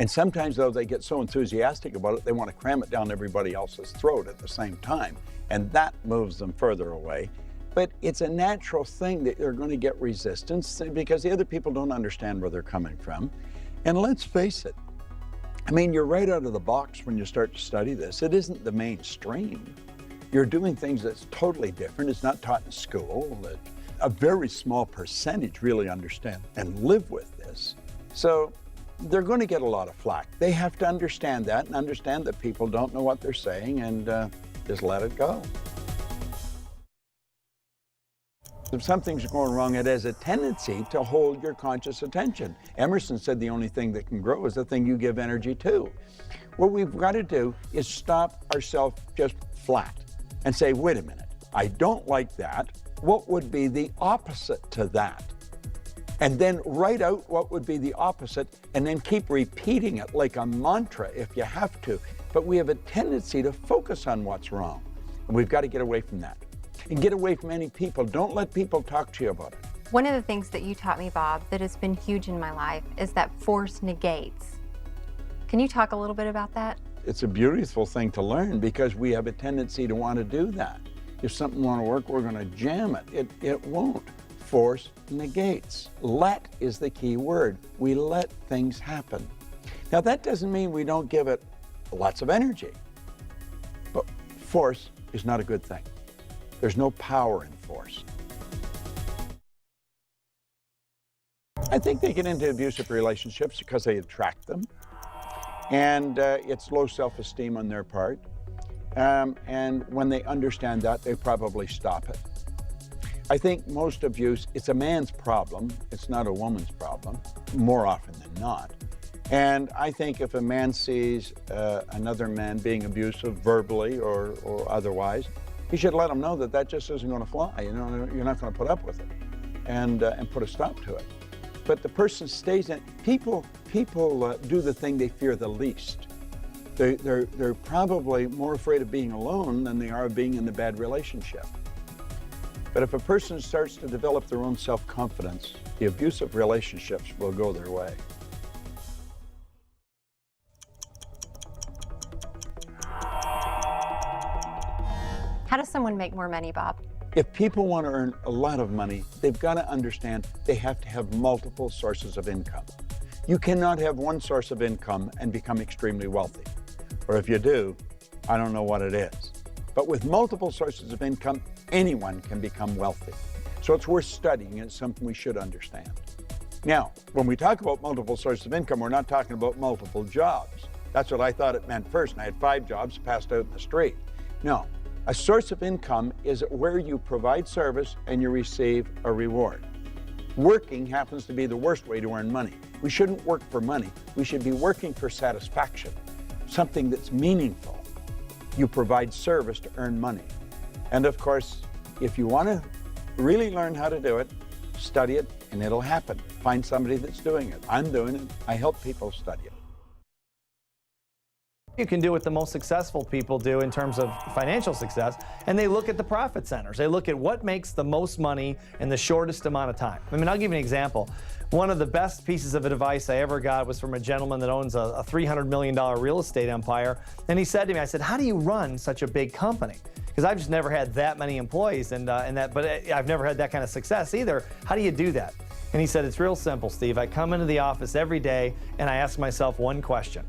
A: And sometimes, though, they get so enthusiastic about it, they want to cram it down everybody else's throat at the same time. And that moves them further away. But it's a natural thing that they're going to get resistance because the other people don't understand where they're coming from. And let's face it, I mean, you're right out of the box when you start to study this. It isn't the mainstream. You're doing things that's totally different. It's not taught in school. A very small percentage really understand and live with this. So they're going to get a lot of flack. They have to understand that and understand that people don't know what they're saying and just let it go. If something's going wrong, it has a tendency to hold your conscious attention. Emerson said the only thing that can grow is the thing you give energy to. What we've got to do is stop ourselves just flat and say, wait a minute, I don't like that. What would be the opposite to that? And then write out what would be the opposite and then keep repeating it like a mantra if you have to. But we have a tendency to focus on what's wrong. And we've got to get away from that. And get away from any people. Don't let people talk to you about it.
B: One of the things that you taught me, Bob, that has been huge in my life is that force negates. Can you talk a little bit about that?
A: It's a beautiful thing to learn because we have a tendency to want to do that. If something won't work, we're going to jam it. It won't. Force negates. Let is the key word. We let things happen. Now, that doesn't mean we don't give it lots of energy, but force is not a good thing. There's no power in force. I think they get into abusive relationships because they attract them, and it's low self-esteem on their part. And when they understand that, they probably stop it. I think most abuse, it's a man's problem. It's not a woman's problem, more often than not. And I think if a man sees another man being abusive verbally or otherwise, he should let him know that that just isn't going to fly. You know, you're not going to put up with it, and put a stop to it. But the person stays in. People do the thing they fear the least. They're probably more afraid of being alone than they are of being in a bad relationship. But if a person starts to develop their own self-confidence, the abusive relationships will go their way.
B: How does someone make more money, Bob?
A: If people want to earn a lot of money, they've got to understand they have to have multiple sources of income. You cannot have one source of income and become extremely wealthy. Or if you do, I don't know what it is. But with multiple sources of income, anyone can become wealthy. So it's worth studying, and it's something we should understand. Now, when we talk about multiple sources of income, we're not talking about multiple jobs. That's what I thought it meant first, and I had 5 jobs passed out in the street. No, a source of income is where you provide service and you receive a reward. Working happens to be the worst way to earn money. We shouldn't work for money. We should be working for satisfaction, something that's meaningful. You provide service to earn money. And of course, if you want to really learn how to do it, study it and it'll happen. Find somebody that's doing it. I'm doing it. I help people study it.
K: You can do what the most successful people do in terms of financial success, and they look at the profit centers. They look at what makes the most money in the shortest amount of time. I mean, I'll give you an example. One of the best pieces of advice I ever got was from a gentleman that owns a $300 million real estate empire. And he said to me, I said, how do you run such a big company? Because I've just never had that many employees, but I've never had that kind of success either. How do you do that? And he said, it's real simple, Steve. I come into the office every day and I ask myself one question.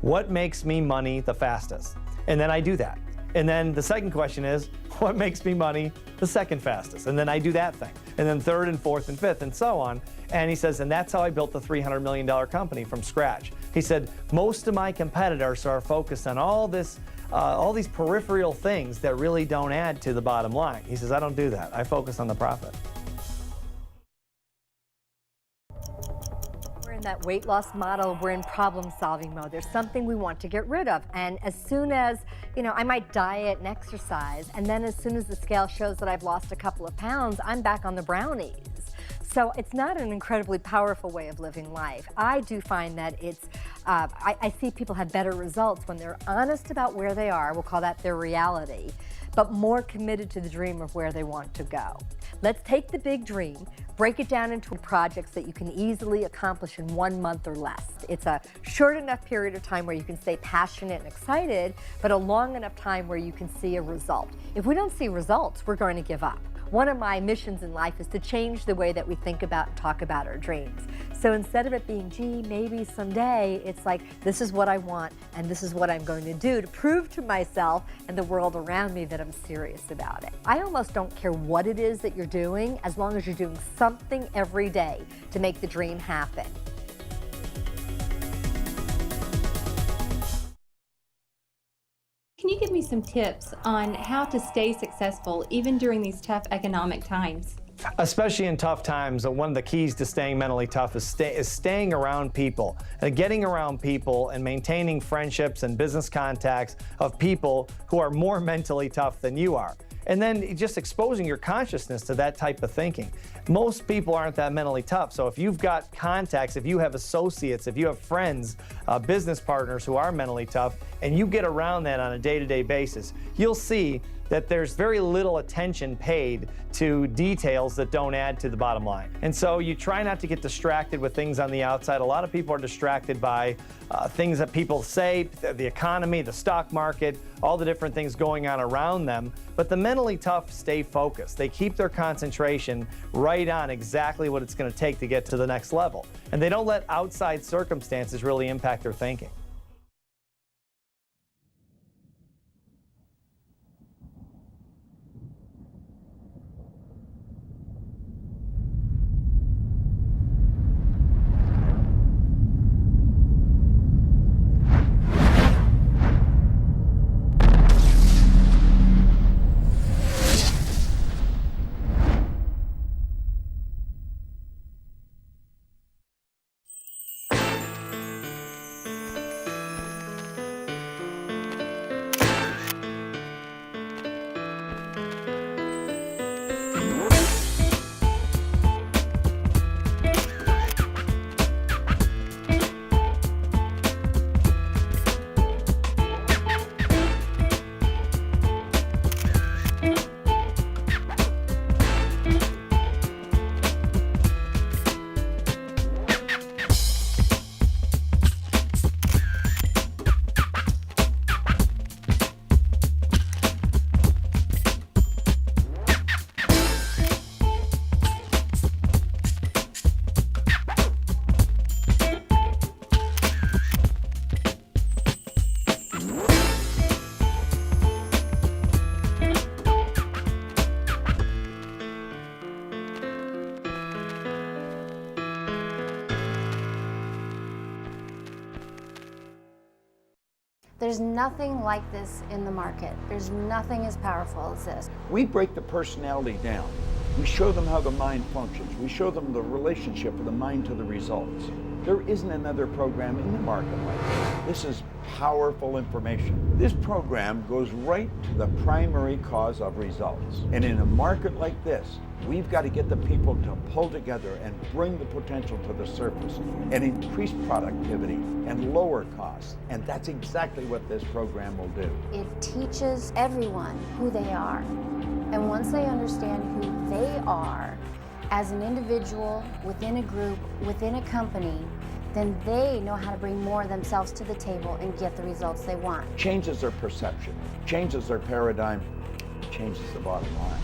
K: What makes me money the fastest? And then I do that. And then the second question is, what makes me money the second fastest? And then I do that thing. And then third and fourth and fifth and so on. And he says, and that's how I built the $300 million company from scratch. He said, most of my competitors are focused on all these peripheral things that really don't add to the bottom line. He says, I don't do that. I focus on the profit.
I: In that weight loss model, we're in problem-solving mode. There's something we want to get rid of. And as soon as, I might diet and exercise, and then as soon as the scale shows that I've lost a couple of pounds, I'm back on the brownies. So it's not an incredibly powerful way of living life. I do find that it's, I see people have better results when they're honest about where they are, we'll call that their reality, but more committed to the dream of where they want to go. Let's take the big dream, break it down into projects that you can easily accomplish in 1 month or less. It's a short enough period of time where you can stay passionate and excited, but a long enough time where you can see a result. If we don't see results, we're going to give up. One of my missions in life is to change the way that we think about and talk about our dreams. So instead of it being, gee, maybe someday, it's like, this is what I want and this is what I'm going to do to prove to myself and the world around me that I'm serious about it. I almost don't care what it is that you're doing, as long as you're doing something every day to make the dream happen.
S: Can you give me some tips on how to stay successful even during these tough economic times?
K: Especially in tough times, one of the keys to staying mentally tough is staying around people. Getting around people and maintaining friendships and business contacts of people who are more mentally tough than you are. And then just exposing your consciousness to that type of thinking. Most people aren't that mentally tough, so if you've got contacts, if you have associates, if you have friends, business partners who are mentally tough, and you get around that on a day-to-day basis, you'll see that there's very little attention paid to details that don't add to the bottom line. And so you try not to get distracted with things on the outside. A lot of people are distracted by things that people say, the economy, the stock market, all the different things going on around them. But the mentally tough stay focused. They keep their concentration right on exactly what it's going to take to get to the next level. And they don't let outside circumstances really impact their thinking.
T: There's nothing like this in the market. There's nothing as powerful as this.
U: We break the personality down. We show them how the mind functions. We show them the relationship of the mind to the results. There isn't another program in the market like this. This is powerful information. This program goes right to the primary cause of results. And in a market like this, we've got to get the people to pull together and bring the potential to the surface and increase productivity and lower costs. And that's exactly what this program will do.
T: It teaches everyone who they are. And once they understand who they are as an individual, within a group, within a company, then they know how to bring more of themselves to the table and get the results they want.
U: Changes their perception, changes their paradigm, changes the bottom line.